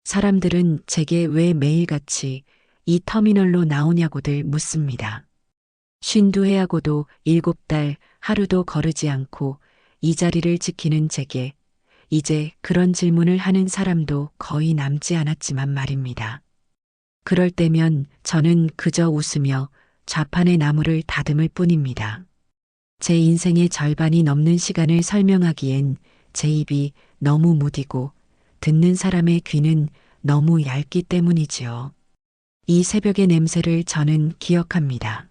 사람들은 제게 왜 매일같이 이 터미널로 나오냐고들 묻습니다. 쉰두 해하고도 7달 하루도 거르지 않고 이 자리를 지키는 제게 이제 그런 질문을 하는 사람도 거의 남지 않았지만 말입니다. 그럴 때면 저는 그저 웃으며 좌판의 나무를 다듬을 뿐입니다. 제 인생의 절반이 넘는 시간을 설명하기엔 제 입이 너무 무디고 듣는 사람의 귀는 너무 얇기 때문이지요. 이 새벽의 냄새를 저는 기억합니다.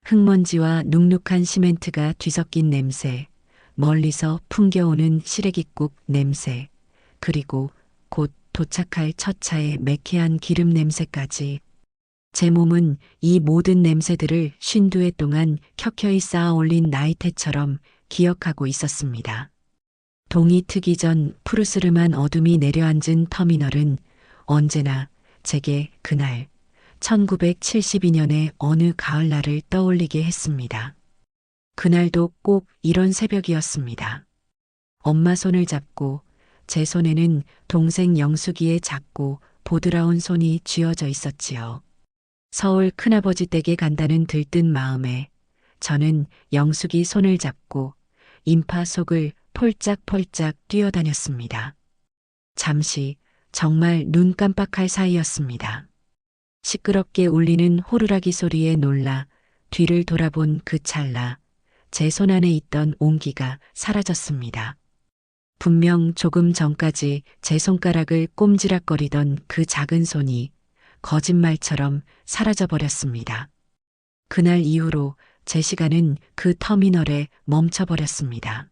흙먼지와 눅눅한 시멘트가 뒤섞인 냄새, 멀리서 풍겨오는 시래기국 냄새, 그리고 곧 도착할 첫 차의 매캐한 기름 냄새까지 제 몸은 이 모든 냄새들을 52회 동안 켜켜이 쌓아 올린 나이테처럼 기억하고 있었습니다. 동이 트기 전 푸르스름한 어둠이 내려앉은 터미널은 언제나 제게 그날 1972년의 어느 가을날을 떠올리게 했습니다. 그날도 꼭 이런 새벽이었습니다. 엄마 손을 잡고 제 손에는 동생 영숙이의 작고 보드라운 손이 쥐어져 있었지요. 서울 큰아버지 댁에 간다는 들뜬 마음에 저는 영숙이 손을 잡고 인파 속을 폴짝폴짝 뛰어다녔습니다. 잠시 정말 눈 깜빡할 사이였습니다. 시끄럽게 울리는 호루라기 소리에 놀라 뒤를 돌아본 그 찰나 제 손 안에 있던 온기가 사라졌습니다. 분명 조금 전까지 제 손가락을 꼼지락거리던 그 작은 손이 거짓말처럼 사라져버렸습니다. 그날 이후로 제 시간은 그 터미널에 멈춰버렸습니다.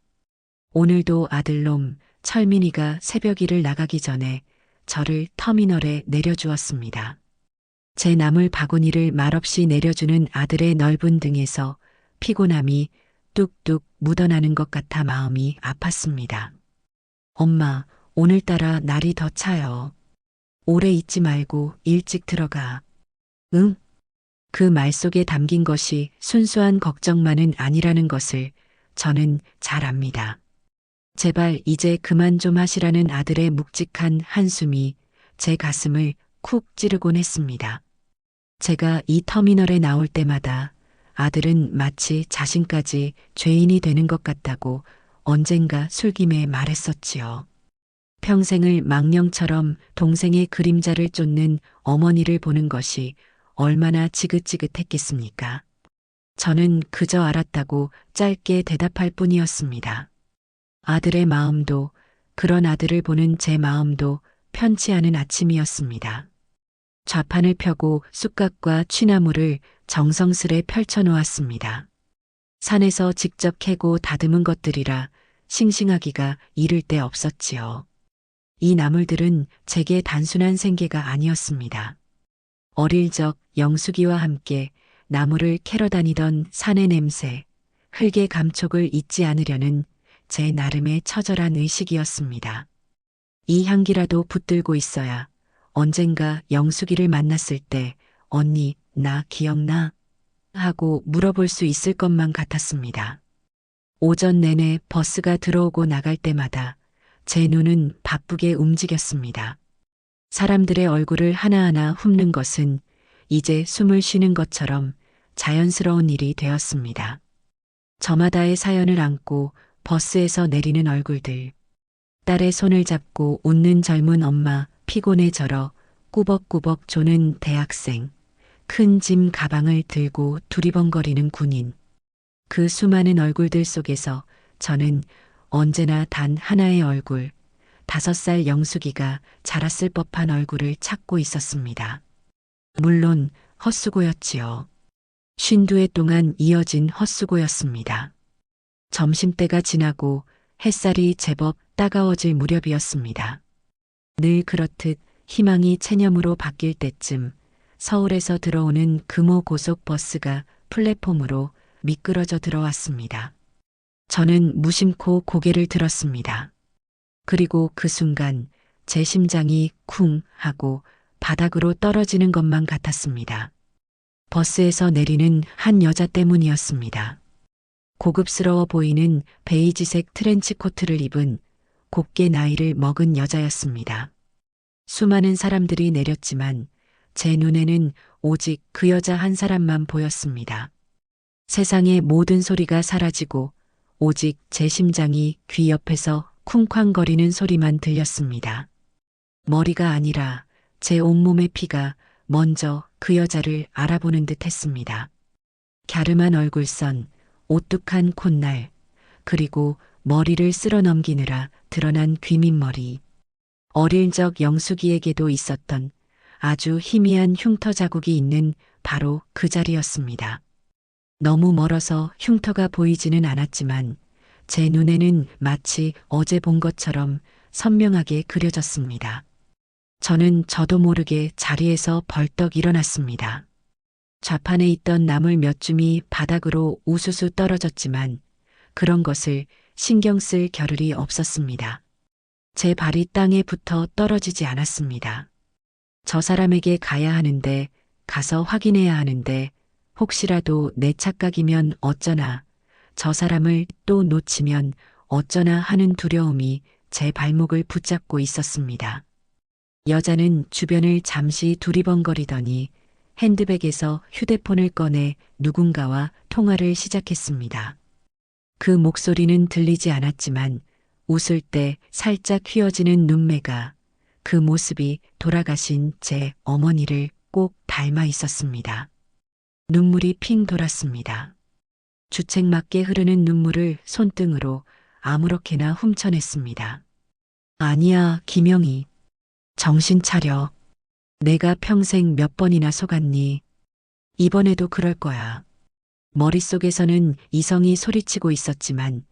오늘도 아들놈 철민이가 새벽 일을 나가기 전에 저를 터미널에 내려주었습니다. 제 나물 바구니를 말없이 내려주는 아들의 넓은 등에서 피곤함이 뚝뚝 묻어나는 것 같아 마음이 아팠습니다. 엄마, 오늘따라 날이 더 차요. 오래 있지 말고 일찍 들어가. 응? 그 말 속에 담긴 것이 순수한 걱정만은 아니라는 것을 저는 잘 압니다. 제발 이제 그만 좀 하시라는 아들의 묵직한 한숨이 제 가슴을 쿡 찌르곤 했습니다. 제가 이 터미널에 나올 때마다 아들은 마치 자신까지 죄인이 되는 것 같다고 언젠가 술김에 말했었지요. 평생을 망령처럼 동생의 그림자를 쫓는 어머니를 보는 것이 얼마나 지긋지긋했겠습니까? 저는 그저 알았다고 짧게 대답할 뿐이었습니다. 아들의 마음도 그런 아들을 보는 제 마음도 편치 않은 아침이었습니다. 좌판을 펴고 쑥갓과 취나물을 정성스레 펼쳐놓았습니다. 산에서 직접 캐고 다듬은 것들이라 싱싱하기가 이를 데 없었지요. 이 나물들은 제게 단순한 생계가 아니었습니다. 어릴 적 영숙이와 함께 나무를 캐러 다니던 산의 냄새, 흙의 감촉을 잊지 않으려는 제 나름의 처절한 의식이었습니다. 이 향기라도 붙들고 있어야 언젠가 영숙이를 만났을 때 언니, 나 기억나? 하고 물어볼 수 있을 것만 같았습니다. 오전 내내 버스가 들어오고 나갈 때마다 제 눈은 바쁘게 움직였습니다. 사람들의 얼굴을 하나하나 훑는 것은 이제 숨을 쉬는 것처럼 자연스러운 일이 되었습니다. 저마다의 사연을 안고 버스에서 내리는 얼굴들, 딸의 손을 잡고 웃는 젊은 엄마, 피곤에 절어 꾸벅꾸벅 조는 대학생, 큰 짐 가방을 들고 두리번거리는 군인. 그 수많은 얼굴들 속에서 저는 언제나 단 하나의 얼굴, 5살 영숙이가 자랐을 법한 얼굴을 찾고 있었습니다. 물론 헛수고였지요. 52회 동안 이어진 헛수고였습니다. 점심때가 지나고 햇살이 제법 따가워질 무렵이었습니다. 늘 그렇듯 희망이 체념으로 바뀔 때쯤 서울에서 들어오는 금호 고속버스가 플랫폼으로 미끄러져 들어왔습니다. 저는 무심코 고개를 들었습니다. 그리고 그 순간 제 심장이 쿵 하고 바닥으로 떨어지는 것만 같았습니다. 버스에서 내리는 한 여자 때문이었습니다. 고급스러워 보이는 베이지색 트렌치 코트를 입은 곱게 나이를 먹은 여자였습니다. 수많은 사람들이 내렸지만 제 눈에는 오직 그 여자 한 사람만 보였습니다. 세상의 모든 소리가 사라지고 오직 제 심장이 귀 옆에서 쿵쾅거리는 소리만 들렸습니다. 머리가 아니라 제 온몸의 피가 먼저 그 여자를 알아보는 듯 했습니다. 갸름한 얼굴선, 오뚝한 콧날, 그리고 머리를 쓸어 넘기느라 드러난 귀밑머리. 어릴 적 영숙이에게도 있었던 아주 희미한 흉터 자국이 있는 바로 그 자리였습니다. 너무 멀어서 흉터가 보이지는 않았지만 제 눈에는 마치 어제 본 것처럼 선명하게 그려졌습니다. 저는 저도 모르게 자리에서 벌떡 일어났습니다. 좌판에 있던 나물 몇 줌이 바닥으로 우수수 떨어졌지만 그런 것을 신경 쓸 겨를이 없었습니다. 제 발이 땅에 붙어 떨어지지 않았습니다. 저 사람에게 가야 하는데, 가서 확인해야 하는데, 혹시라도 내 착각이면 어쩌나, 저 사람을 또 놓치면 어쩌나 하는 두려움이 제 발목을 붙잡고 있었습니다. 여자는 주변을 잠시 두리번거리더니 핸드백에서 휴대폰을 꺼내 누군가와 통화를 시작했습니다. 그 목소리는 들리지 않았지만 웃을 때 살짝 휘어지는 눈매가 그 모습이 돌아가신 제 어머니를 꼭 닮아 있었습니다. 눈물이 핑 돌았습니다. 주책맞게 흐르는 눈물을 손등으로 아무렇게나 훔쳐냈습니다. 아니야, 김영희. 정신 차려. 내가 평생 몇 번이나 속았니? 이번에도 그럴 거야. 머릿속에서는 이성이 소리치고 있었지만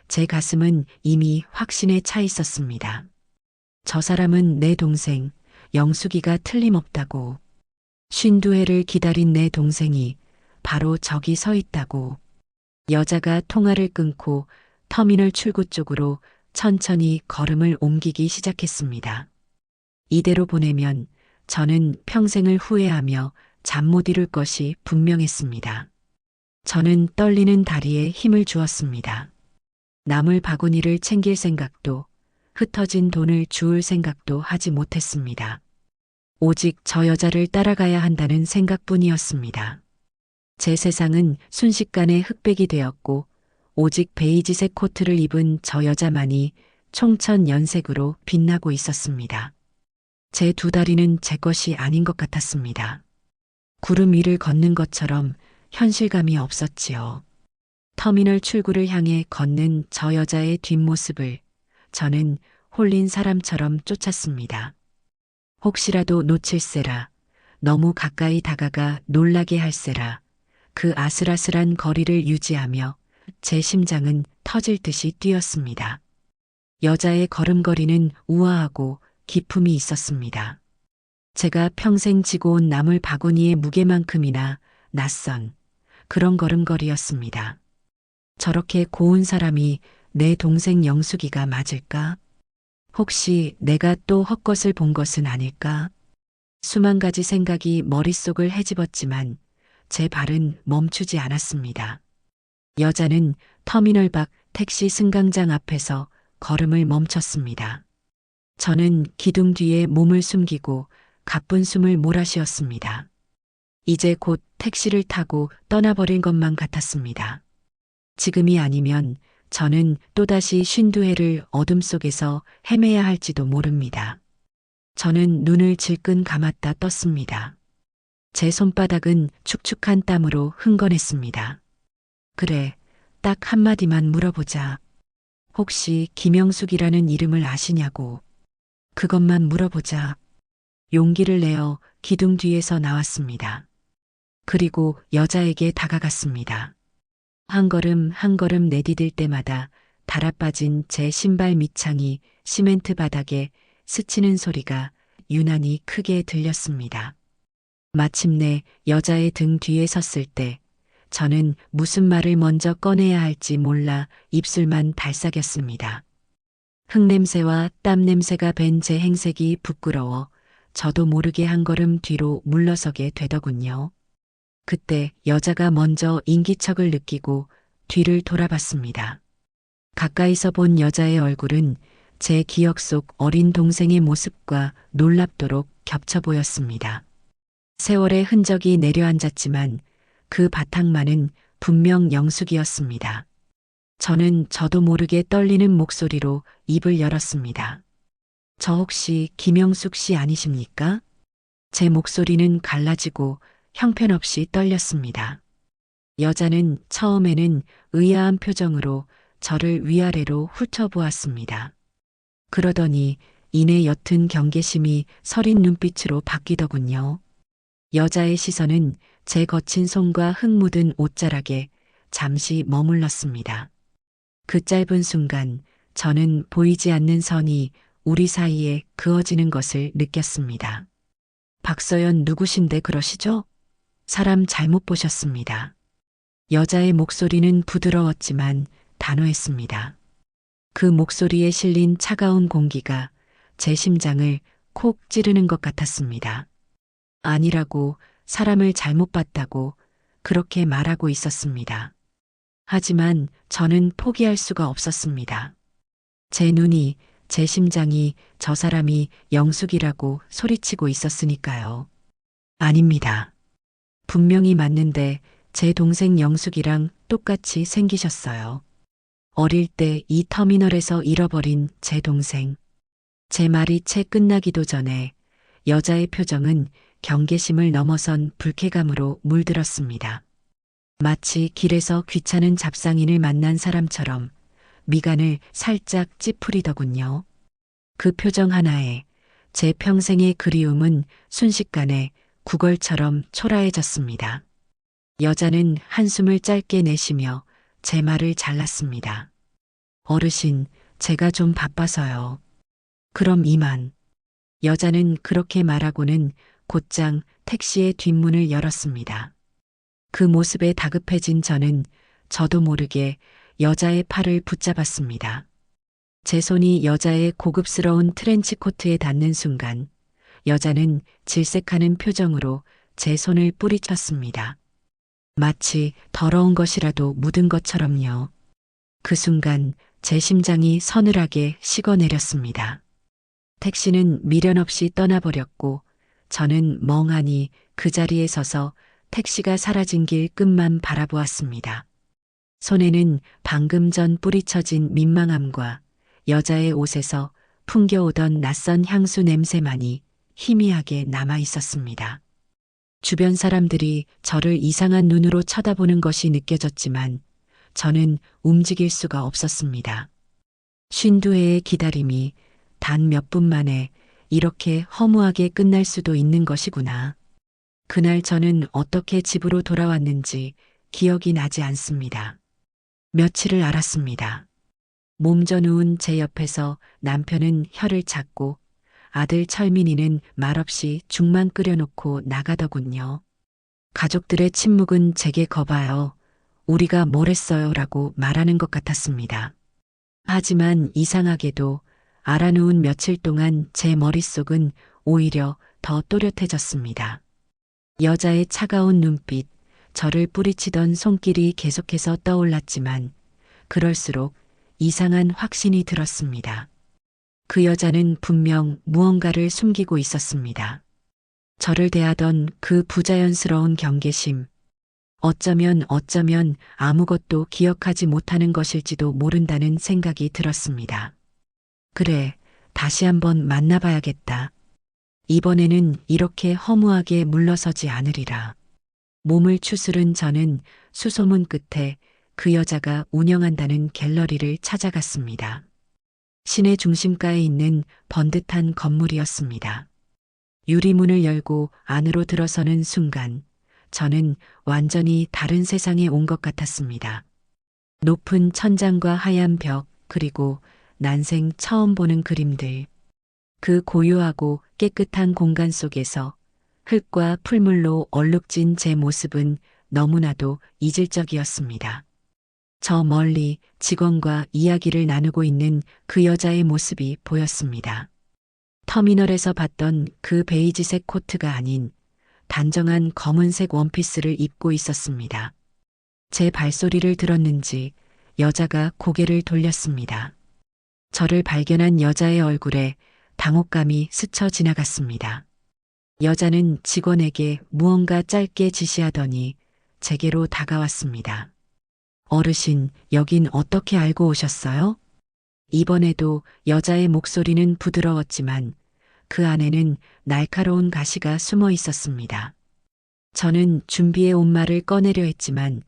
제 가슴은 이미 확신에 차 있었습니다. 저 사람은 내 동생, 영숙이가 틀림없다고. 52회를 기다린 내 동생이 바로 저기 서 있다고. 여자가 통화를 끊고 터미널 출구 쪽으로 천천히 걸음을 옮기기 시작했습니다. 이대로 보내면 저는 평생을 후회하며 잠 못 이룰 것이 분명했습니다. 저는 떨리는 다리에 힘을 주었습니다. 나물 바구니를 챙길 생각도 흩어진 돈을 주울 생각도 하지 못했습니다. 오직 저 여자를 따라가야 한다는 생각뿐이었습니다. 제 세상은 순식간에 흑백이 되었고 오직 베이지색 코트를 입은 저 여자만이 총천연색으로 빛나고 있었습니다. 제 두 다리는 제 것이 아닌 것 같았습니다. 구름 위를 걷는 것처럼 현실감이 없었지요. 터미널 출구를 향해 걷는 저 여자의 뒷모습을 저는 홀린 사람처럼 쫓았습니다. 혹시라도 놓칠세라, 너무 가까이 다가가 놀라게 할세라, 그 아슬아슬한 거리를 유지하며 제 심장은 터질 듯이 뛰었습니다. 여자의 걸음걸이는 우아하고 기품이 있었습니다. 제가 평생 지고 온 나물 바구니의 무게만큼이나 낯선 그런 걸음걸이였습니다. 저렇게 고운 사람이 내 동생 영숙이가 맞을까? 혹시 내가 또 헛것을 본 것은 아닐까? 수만 가지 생각이 머릿속을 헤집었지만 제 발은 멈추지 않았습니다. 여자는 터미널 밖 택시 승강장 앞에서 걸음을 멈췄습니다. 저는 기둥 뒤에 몸을 숨기고 가쁜 숨을 몰아쉬었습니다. 이제 곧 택시를 타고 떠나버릴 것만 같았습니다. 지금이 아니면 저는 또다시 52회를 어둠 속에서 헤매야 할지도 모릅니다. 저는 눈을 질끈 감았다 떴습니다. 제 손바닥은 축축한 땀으로 흥건했습니다. 그래, 딱 한마디만 물어보자. 혹시 김영숙이라는 이름을 아시냐고. 그것만 물어보자. 용기를 내어 기둥 뒤에서 나왔습니다. 그리고 여자에게 다가갔습니다. 한 걸음 한 걸음 내디딜 때마다 달아빠진 제 신발 밑창이 시멘트 바닥에 스치는 소리가 유난히 크게 들렸습니다. 마침내 여자의 등 뒤에 섰을 때 저는 무슨 말을 먼저 꺼내야 할지 몰라 입술만 달싹였습니다. 흙냄새와 땀냄새가 밴 제 행색이 부끄러워 저도 모르게 한 걸음 뒤로 물러서게 되더군요. 그때 여자가 먼저 인기척을 느끼고 뒤를 돌아봤습니다. 가까이서 본 여자의 얼굴은 제 기억 속 어린 동생의 모습과 놀랍도록 겹쳐 보였습니다. 세월의 흔적이 내려앉았지만 그 바탕만은 분명 영숙이었습니다. 저는 저도 모르게 떨리는 목소리로 입을 열었습니다. 저 혹시 김영숙 씨 아니십니까? 제 목소리는 갈라지고 형편없이 떨렸습니다. 여자는 처음에는 의아한 표정으로 저를 위아래로 훑어보았습니다. 그러더니 이내 옅은 경계심이 서린 눈빛으로 바뀌더군요. 여자의 시선은 제 거친 손과 흙 묻은 옷자락에 잠시 머물렀습니다. 그 짧은 순간 저는 보이지 않는 선이 우리 사이에 그어지는 것을 느꼈습니다. 박서연 누구신데 그러시죠? 사람 잘못 보셨습니다. 여자의 목소리는 부드러웠지만 단호했습니다. 그 목소리에 실린 차가운 공기가 제 심장을 콕 찌르는 것 같았습니다. 아니라고, 사람을 잘못 봤다고 그렇게 말하고 있었습니다. 하지만 저는 포기할 수가 없었습니다. 제 눈이, 제 심장이 저 사람이 영숙이라고 소리치고 있었으니까요. 아닙니다. 분명히 맞는데 제 동생 영숙이랑 똑같이 생기셨어요. 어릴 때 이 터미널에서 잃어버린 제 동생. 제 말이 채 끝나기도 전에 여자의 표정은 경계심을 넘어선 불쾌감으로 물들었습니다. 마치 길에서 귀찮은 잡상인을 만난 사람처럼 미간을 살짝 찌푸리더군요. 그 표정 하나에 제 평생의 그리움은 순식간에 구걸처럼 초라해졌습니다. 여자는 한숨을 짧게 내쉬며 제 말을 잘랐습니다. 어르신, 제가 좀 바빠서요. 그럼 이만. 여자는 그렇게 말하고는 곧장 택시의 뒷문을 열었습니다. 그 모습에 다급해진 저는 저도 모르게 여자의 팔을 붙잡았습니다. 제 손이 여자의 고급스러운 트렌치 코트에 닿는 순간 여자는 질색하는 표정으로 제 손을 뿌리쳤습니다. 마치 더러운 것이라도 묻은 것처럼요. 그 순간 제 심장이 서늘하게 식어내렸습니다. 택시는 미련 없이 떠나버렸고 저는 멍하니 그 자리에 서서 택시가 사라진 길 끝만 바라보았습니다. 손에는 방금 전 뿌리쳐진 민망함과 여자의 옷에서 풍겨오던 낯선 향수 냄새만이 희미하게 남아 있었습니다. 주변 사람들이 저를 이상한 눈으로 쳐다보는 것이 느껴졌지만 저는 움직일 수가 없었습니다. 52회의 기다림이 단 몇 분 만에 이렇게 허무하게 끝날 수도 있는 것이구나. 그날 저는 어떻게 집으로 돌아왔는지 기억이 나지 않습니다. 며칠을 알았습니다. 몸져 누운 제 옆에서 남편은 혀를 찾고 아들 철민이는 말없이 죽만 끓여놓고 나가더군요. 가족들의 침묵은 제게 거봐요. 우리가 뭘 했어요 라고 말하는 것 같았습니다. 하지만 이상하게도 알아누운 며칠 동안 제 머릿속은 오히려 더 또렷해졌습니다. 여자의 차가운 눈빛, 저를 뿌리치던 손길이 계속해서 떠올랐지만 그럴수록 이상한 확신이 들었습니다. 그 여자는 분명 무언가를 숨기고 있었습니다. 저를 대하던 그 부자연스러운 경계심, 어쩌면 아무것도 기억하지 못하는 것일지도 모른다는 생각이 들었습니다. 그래, 다시 한번 만나봐야겠다. 이번에는 이렇게 허무하게 물러서지 않으리라. 몸을 추스른 저는 수소문 끝에 그 여자가 운영한다는 갤러리를 찾아갔습니다. 시내 중심가에 있는 번듯한 건물이었습니다. 유리문을 열고 안으로 들어서는 순간 저는 완전히 다른 세상에 온 것 같았습니다. 높은 천장과 하얀 벽, 그리고 난생 처음 보는 그림들. 그 고요하고 깨끗한 공간 속에서 흙과 풀물로 얼룩진 제 모습은 너무나도 이질적이었습니다. 저 멀리 직원과 이야기를 나누고 있는 그 여자의 모습이 보였습니다. 터미널에서 봤던 그 베이지색 코트가 아닌 단정한 검은색 원피스를 입고 있었습니다. 제 발소리를 들었는지 여자가 고개를 돌렸습니다. 저를 발견한 여자의 얼굴에 당혹감이 스쳐 지나갔습니다. 여자는 직원에게 무언가 짧게 지시하더니 제게로 다가왔습니다. 어르신, 여긴 어떻게 알고 오셨어요? 이번에도 여자의 목소리는 부드러웠지만 그 안에는 날카로운 가시가 숨어 있었습니다. 저는 준비해 온 말을 꺼내려 했지만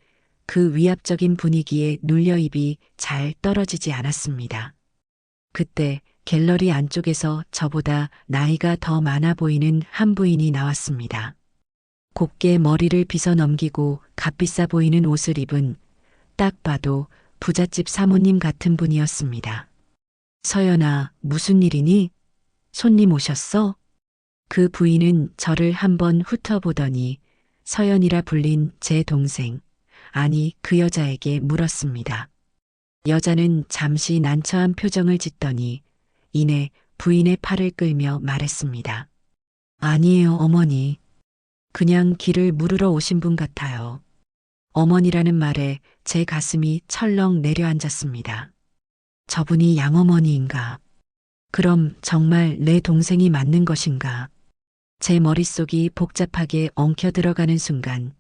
그 위압적인 분위기에 눌려 입이 잘 떨어지지 않았습니다. 그때 갤러리 안쪽에서 저보다 나이가 더 많아 보이는 한 부인이 나왔습니다. 곱게 머리를 빗어 넘기고 값비싸 보이는 옷을 입은 딱 봐도 부잣집 사모님 같은 분이었습니다. 서연아, 무슨 일이니? 손님 오셨어? 그 부인은 저를 한번 훑어보더니 서연이라 불린 제 동생, 아니 그 여자에게 물었습니다. 여자는 잠시 난처한 표정을 짓더니 이내 부인의 팔을 끌며 말했습니다. 아니에요, 어머니. 그냥 길을 물으러 오신 분 같아요. 어머니라는 말에 제 가슴이 철렁 내려앉았습니다. 저분이 양어머니인가? 그럼 정말 내 동생이 맞는 것인가? 제 머릿속이 복잡하게 엉켜 들어가는 순간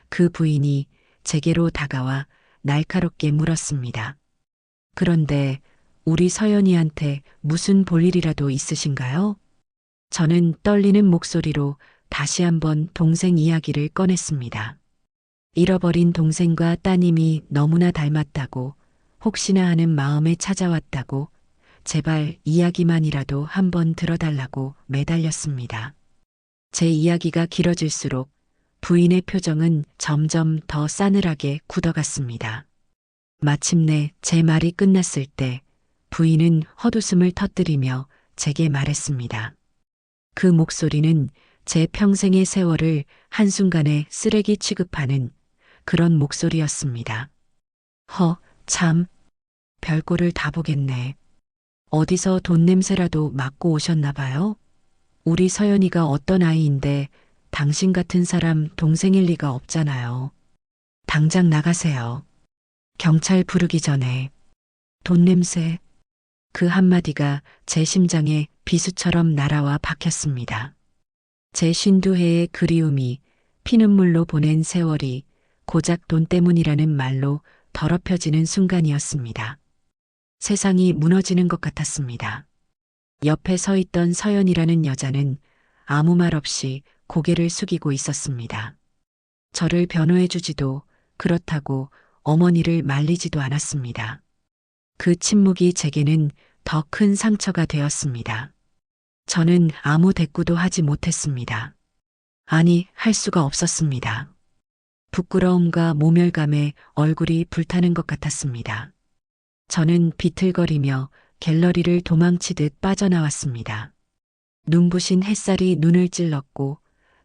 그 부인이 제게로 다가와 날카롭게 물었습니다. 그런데 우리 서연이한테 무슨 볼일이라도 있으신가요? 저는 떨리는 목소리로 다시 한번 동생 이야기를 꺼냈습니다. 잃어버린 동생과 따님이 너무나 닮았다고 혹시나 하는 마음에 찾아왔다고 제발 이야기만이라도 한번 들어달라고 매달렸습니다. 제 이야기가 길어질수록 부인의 표정은 점점 더 싸늘하게 굳어갔습니다. 마침내 제 말이 끝났을 때 부인은 헛웃음을 터뜨리며 제게 말했습니다. 그 목소리는 제 평생의 세월을 한순간에 쓰레기 취급하는 그런 목소리였습니다. 참, 별꼴을 다 보겠네. 어디서 돈 냄새라도 맡고 오셨나 봐요? 우리 서연이가 어떤 아이인데 당신 같은 사람 동생일 리가 없잖아요. 당장 나가세요. 경찰 부르기 전에. 돈 냄새. 그 한마디가 제 심장에 비수처럼 날아와 박혔습니다. 제 52회의 그리움이 피눈물로 보낸 세월이 고작 돈 때문이라는 말로 더럽혀지는 순간이었습니다. 세상이 무너지는 것 같았습니다. 옆에 서 있던 서연이라는 여자는 아무 말 없이 고개를 숙이고 있었습니다. 저를 변호해주지도 그렇다고 어머니를 말리지도 않았습니다. 그 침묵이 제게는 더 큰 상처가 되었습니다. 저는 아무 대꾸도 하지 못했습니다. 아니, 할 수가 없었습니다. 부끄러움과 모멸감에 얼굴이 불타는 것 같았습니다. 저는 비틀거리며 갤러리를 도망치듯 빠져나왔습니다. 눈부신 햇살이 눈을 찔렀고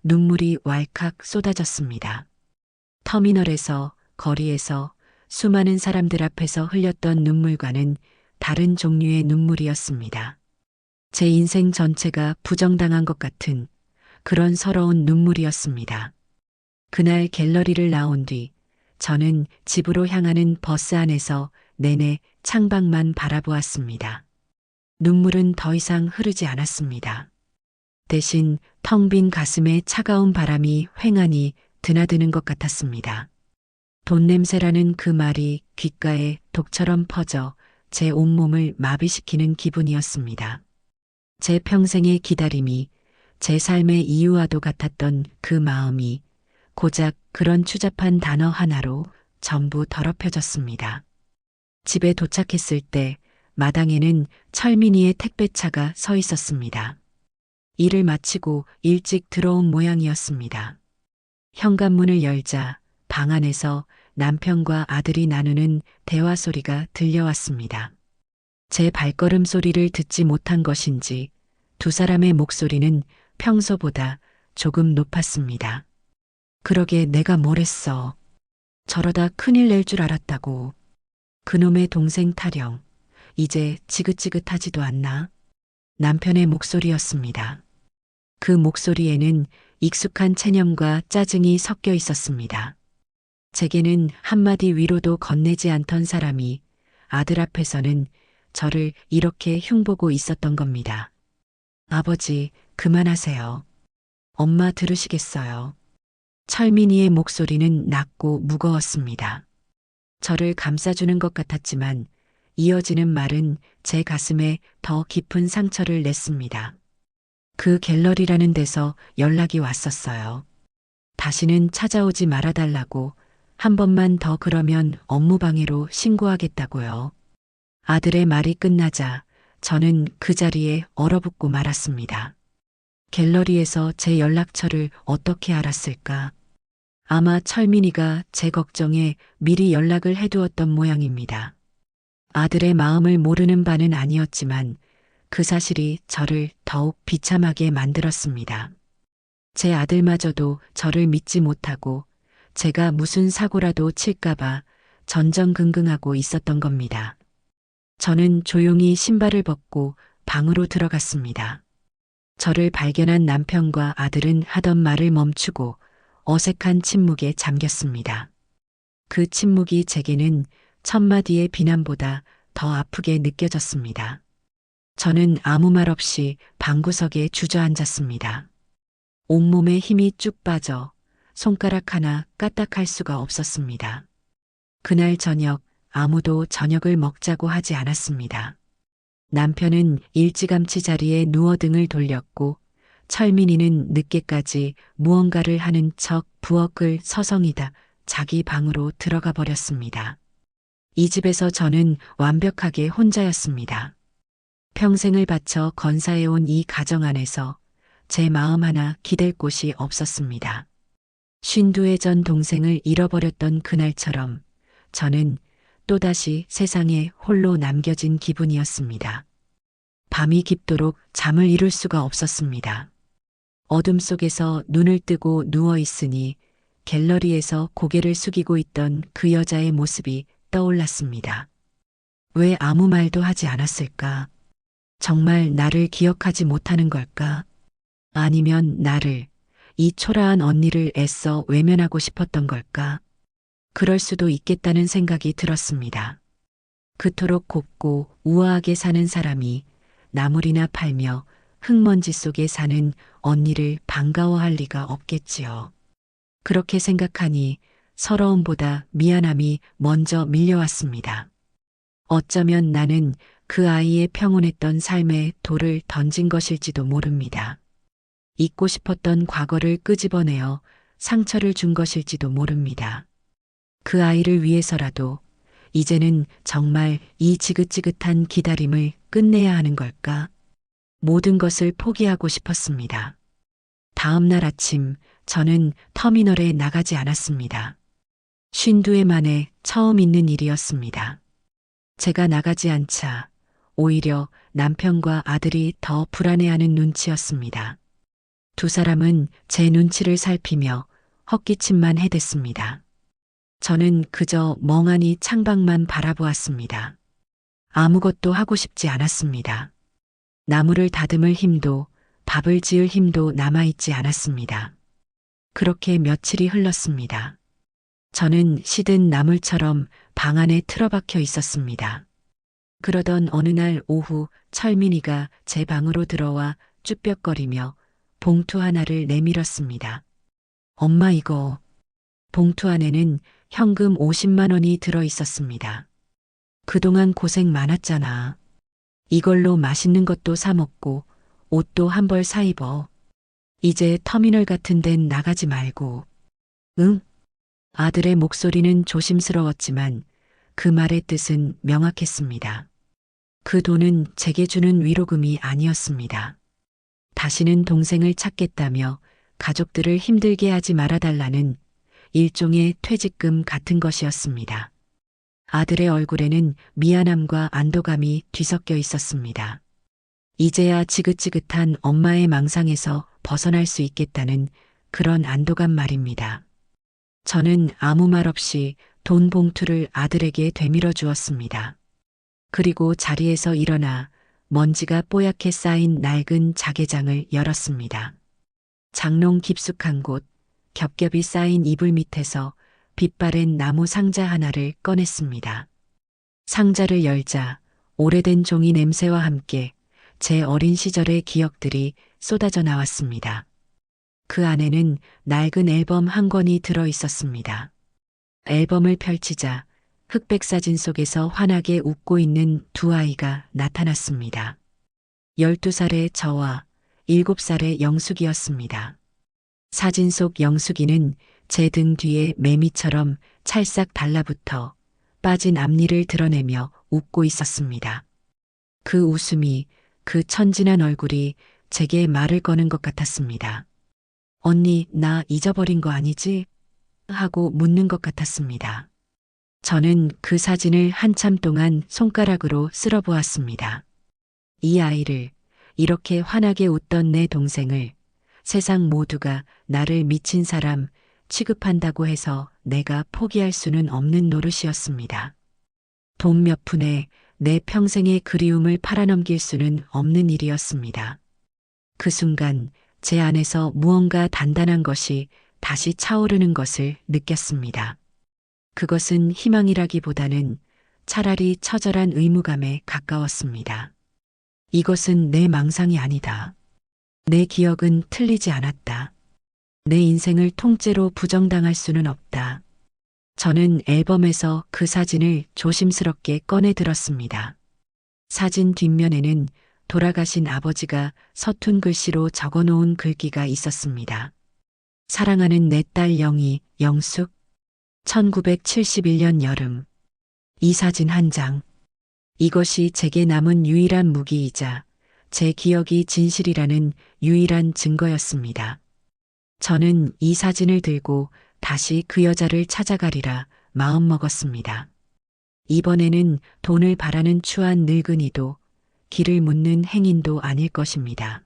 눈물이 왈칵 쏟아졌습니다. 터미널에서, 거리에서, 수많은 사람들 앞에서 흘렸던 눈물과는 다른 종류의 눈물이었습니다. 제 인생 전체가 부정당한 것 같은 그런 서러운 눈물이었습니다. 그날 갤러리를 나온 뒤 저는 집으로 향하는 버스 안에서 내내 창밖만 바라보았습니다. 눈물은 더 이상 흐르지 않았습니다. 대신 텅 빈 가슴에 차가운 바람이 휑하니 드나드는 것 같았습니다. 돈 냄새라는 그 말이 귓가에 독처럼 퍼져 제 온몸을 마비시키는 기분이었습니다. 제 평생의 기다림이 제 삶의 이유와도 같았던 그 마음이 고작 그런 추잡한 단어 하나로 전부 더럽혀졌습니다. 집에 도착했을 때 마당에는 철민이의 택배차가 서 있었습니다. 일을 마치고 일찍 들어온 모양이었습니다. 현관문을 열자 방 안에서 남편과 아들이 나누는 대화 소리가 들려왔습니다. 제 발걸음 소리를 듣지 못한 것인지 두 사람의 목소리는 평소보다 조금 높았습니다. 그러게 내가 뭘 했어. 저러다 큰일 낼 줄 알았다고. 그놈의 동생 타령. 이제 지긋지긋하지도 않나? 남편의 목소리였습니다. 그 목소리에는 익숙한 체념과 짜증이 섞여 있었습니다. 제게는 한마디 위로도 건네지 않던 사람이 아들 앞에서는 저를 이렇게 흉보고 있었던 겁니다. 아버지, 그만하세요. 엄마 들으시겠어요? 철민이의 목소리는 낮고 무거웠습니다. 저를 감싸주는 것 같았지만 이어지는 말은 제 가슴에 더 깊은 상처를 냈습니다. 그 갤러리라는 데서 연락이 왔었어요. 다시는 찾아오지 말아달라고, 한 번만 더 그러면 업무방해로 신고하겠다고요. 아들의 말이 끝나자 저는 그 자리에 얼어붙고 말았습니다. 갤러리에서 제 연락처를 어떻게 알았을까? 아마 철민이가 제 걱정에 미리 연락을 해두었던 모양입니다. 아들의 마음을 모르는 바는 아니었지만 그 사실이 저를 더욱 비참하게 만들었습니다. 제 아들마저도 저를 믿지 못하고 제가 무슨 사고라도 칠까봐 전전긍긍하고 있었던 겁니다. 저는 조용히 신발을 벗고 방으로 들어갔습니다. 저를 발견한 남편과 아들은 하던 말을 멈추고 어색한 침묵에 잠겼습니다. 그 침묵이 제게는 천마디의 비난보다 더 아프게 느껴졌습니다. 저는 아무 말 없이 방구석에 주저앉았습니다. 온몸에 힘이 쭉 빠져 손가락 하나 까딱할 수가 없었습니다. 그날 저녁 아무도 저녁을 먹자고 하지 않았습니다. 남편은 일찌감치 자리에 누워 등을 돌렸고 철민이는 늦게까지 무언가를 하는 척 부엌을 서성이다 자기 방으로 들어가 버렸습니다. 이 집에서 저는 완벽하게 혼자였습니다. 평생을 바쳐 건사해온 이 가정 안에서 제 마음 하나 기댈 곳이 없었습니다. 52회 전 동생을 잃어버렸던 그날처럼 저는 또다시 세상에 홀로 남겨진 기분이었습니다. 밤이 깊도록 잠을 이룰 수가 없었습니다. 어둠 속에서 눈을 뜨고 누워 있으니 갤러리에서 고개를 숙이고 있던 그 여자의 모습이 떠올랐습니다. 왜 아무 말도 하지 않았을까? 정말 나를 기억하지 못하는 걸까? 아니면 나를, 이 초라한 언니를 애써 외면하고 싶었던 걸까? 그럴 수도 있겠다는 생각이 들었습니다. 그토록 곱고 우아하게 사는 사람이 나물이나 팔며 흙먼지 속에 사는 언니를 반가워할 리가 없겠지요. 그렇게 생각하니 서러움보다 미안함이 먼저 밀려왔습니다. 어쩌면 나는 그 아이의 평온했던 삶에 돌을 던진 것일지도 모릅니다. 잊고 싶었던 과거를 끄집어내어 상처를 준 것일지도 모릅니다. 그 아이를 위해서라도 이제는 정말 이 지긋지긋한 기다림을 끝내야 하는 걸까? 모든 것을 포기하고 싶었습니다. 다음 날 아침 저는 터미널에 나가지 않았습니다. 52회 만에 처음 있는 일이었습니다. 제가 나가지 않자 오히려 남편과 아들이 더 불안해하는 눈치였습니다. 두 사람은 제 눈치를 살피며 헛기침만 해댔습니다. 저는 그저 멍하니 창밖만 바라보았습니다. 아무것도 하고 싶지 않았습니다. 나무를 다듬을 힘도 밥을 지을 힘도 남아있지 않았습니다. 그렇게 며칠이 흘렀습니다. 저는 시든 나물처럼 방 안에 틀어박혀 있었습니다. 그러던 어느 날 오후 철민이가 제 방으로 들어와 쭈뼛거리며 봉투 하나를 내밀었습니다. 엄마 이거. 봉투 안에는 현금 50만 원이 들어 있었습니다. 그동안 고생 많았잖아. 이걸로 맛있는 것도 사 먹고 옷도 한 벌 사 입어. 이제 터미널 같은 데는 나가지 말고. 응? 아들의 목소리는 조심스러웠지만 그 말의 뜻은 명확했습니다. 그 돈은 제게 주는 위로금이 아니었습니다. 다시는 동생을 찾겠다며 가족들을 힘들게 하지 말아달라는 일종의 퇴직금 같은 것이었습니다. 아들의 얼굴에는 미안함과 안도감이 뒤섞여 있었습니다. 이제야 지긋지긋한 엄마의 망상에서 벗어날 수 있겠다는 그런 안도감 말입니다. 저는 아무 말 없이 돈 봉투를 아들에게 되밀어 주었습니다. 그리고 자리에서 일어나 먼지가 뽀얗게 쌓인 낡은 자개장을 열었습니다. 장롱 깊숙한 곳, 겹겹이 쌓인 이불 밑에서 빛바랜 나무 상자 하나를 꺼냈습니다. 상자를 열자 오래된 종이 냄새와 함께 제 어린 시절의 기억들이 쏟아져 나왔습니다. 그 안에는 낡은 앨범 한 권이 들어 있었습니다. 앨범을 펼치자 흑백 사진 속에서 환하게 웃고 있는 두 아이가 나타났습니다. 12살의 저와 7살의 영숙이었습니다. 사진 속 영숙이는 제 등 뒤에 매미처럼 찰싹 달라붙어 빠진 앞니를 드러내며 웃고 있었습니다. 그 웃음이, 그 천진한 얼굴이 제게 말을 거는 것 같았습니다. 언니, 나 잊어버린 거 아니지? 하고 묻는 것 같았습니다. 저는 그 사진을 한참 동안 손가락으로 쓸어보았습니다. 이 아이를, 이렇게 환하게 웃던 내 동생을 세상 모두가 나를 미친 사람 취급한다고 해서 내가 포기할 수는 없는 노릇이었습니다. 돈 몇 푼에 내 평생의 그리움을 팔아넘길 수는 없는 일이었습니다. 그 순간 제 안에서 무언가 단단한 것이 다시 차오르는 것을 느꼈습니다. 그것은 희망이라기보다는 차라리 처절한 의무감에 가까웠습니다. 이것은 내 망상이 아니다. 내 기억은 틀리지 않았다. 내 인생을 통째로 부정당할 수는 없다. 저는 앨범에서 그 사진을 조심스럽게 꺼내 들었습니다. 사진 뒷면에는 돌아가신 아버지가 서툰 글씨로 적어놓은 글귀가 있었습니다. 사랑하는 내 딸 영희, 영숙, 1971년 여름. 이 사진 한 장. 이것이 제게 남은 유일한 무기이자 제 기억이 진실이라는 유일한 증거였습니다. 저는 이 사진을 들고 다시 그 여자를 찾아가리라 마음먹었습니다. 이번에는 돈을 바라는 추한 늙은이도 길을 묻는 행인도 아닐 것입니다.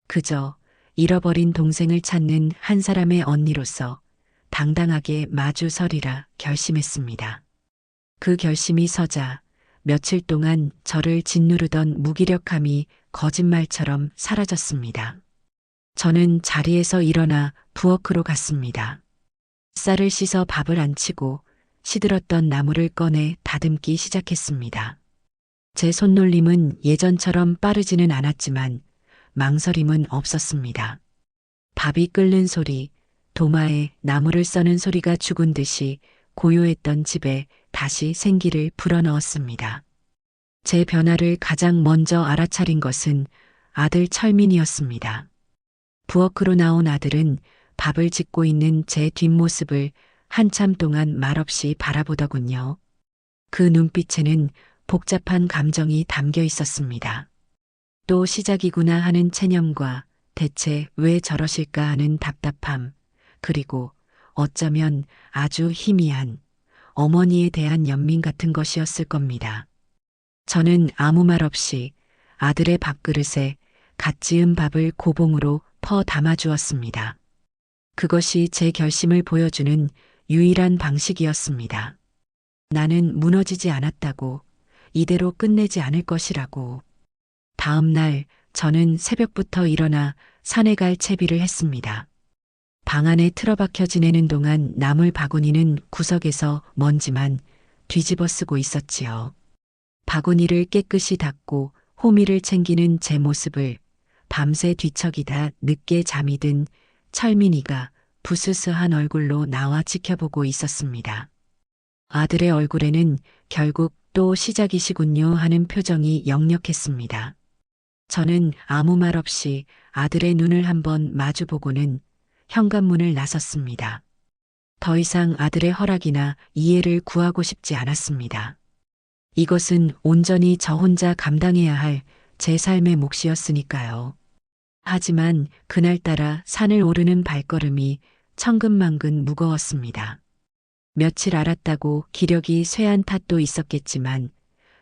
그저 잃어버린 동생을 찾는 한 사람의 언니로서 당당하게 마주 서리라 결심했습니다. 그 결심이 서자 며칠 동안 저를 짓누르던 무기력함이 거짓말처럼 사라졌습니다. 저는 자리에서 일어나 부엌으로 갔습니다. 쌀을 씻어 밥을 안 치고 시들었던 나물을 꺼내 다듬기 시작했습니다. 제 손놀림은 예전처럼 빠르지는 않았지만 망설임은 없었습니다. 밥이 끓는 소리, 도마에 나무를 써는 소리가 죽은 듯이 고요했던 집에 다시 생기를 불어넣었습니다. 제 변화를 가장 먼저 알아차린 것은 아들 철민이었습니다. 부엌으로 나온 아들은 밥을 짓고 있는 제 뒷모습을 한참 동안 말없이 바라보더군요. 그 눈빛에는 복잡한 감정이 담겨 있었습니다. 또 시작이구나 하는 체념과 대체 왜 저러실까 하는 답답함, 그리고 어쩌면 아주 희미한 어머니에 대한 연민 같은 것이었을 겁니다. 저는 아무 말 없이 아들의 밥그릇에 갓 지은 밥을 고봉으로 퍼 담아주었습니다. 그것이 제 결심을 보여주는 유일한 방식이었습니다. 나는 무너지지 않았다고, 이대로 끝내지 않을 것이라고. 다음 날 저는 새벽부터 일어나 산에 갈 채비를 했습니다. 방 안에 틀어박혀 지내는 동안 나물 바구니는 구석에서 먼지만 뒤집어 쓰고 있었지요. 바구니를 깨끗이 닦고 호미를 챙기는 제 모습을 밤새 뒤척이다 늦게 잠이 든 철민이가 부스스한 얼굴로 나와 지켜보고 있었습니다. 아들의 얼굴에는 결국 또 시작이시군요 하는 표정이 역력했습니다. 저는 아무 말 없이 아들의 눈을 한번 마주보고는 현관문을 나섰습니다. 더 이상 아들의 허락이나 이해를 구하고 싶지 않았습니다. 이것은 온전히 저 혼자 감당해야 할 제 삶의 몫이었으니까요. 하지만 그날따라 산을 오르는 발걸음이 천근만근 무거웠습니다. 며칠 알았다고 기력이 쇠한 탓도 있었겠지만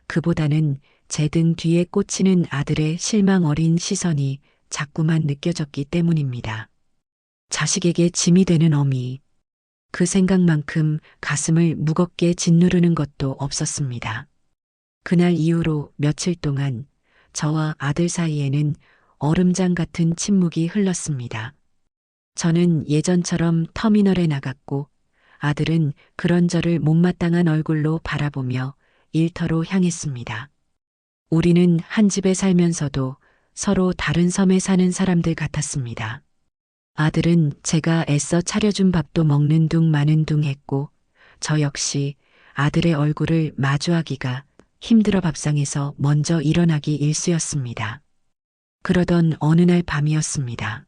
그보다는 제 등 뒤에 꽂히는 아들의 실망 어린 시선이 자꾸만 느껴졌기 때문입니다. 자식에게 짐이 되는 어미. 그 생각만큼 가슴을 무겁게 짓누르는 것도 없었습니다. 그날 이후로 며칠 동안 저와 아들 사이에는 얼음장 같은 침묵이 흘렀습니다. 저는 예전처럼 터미널에 나갔고 아들은 그런 저를 못마땅한 얼굴로 바라보며 일터로 향했습니다. 우리는 한 집에 살면서도 서로 다른 섬에 사는 사람들 같았습니다. 아들은 제가 애써 차려준 밥도 먹는 둥 마는 둥 했고, 저 역시 아들의 얼굴을 마주하기가 힘들어 밥상에서 먼저 일어나기 일쑤였습니다. 그러던 어느 날 밤이었습니다.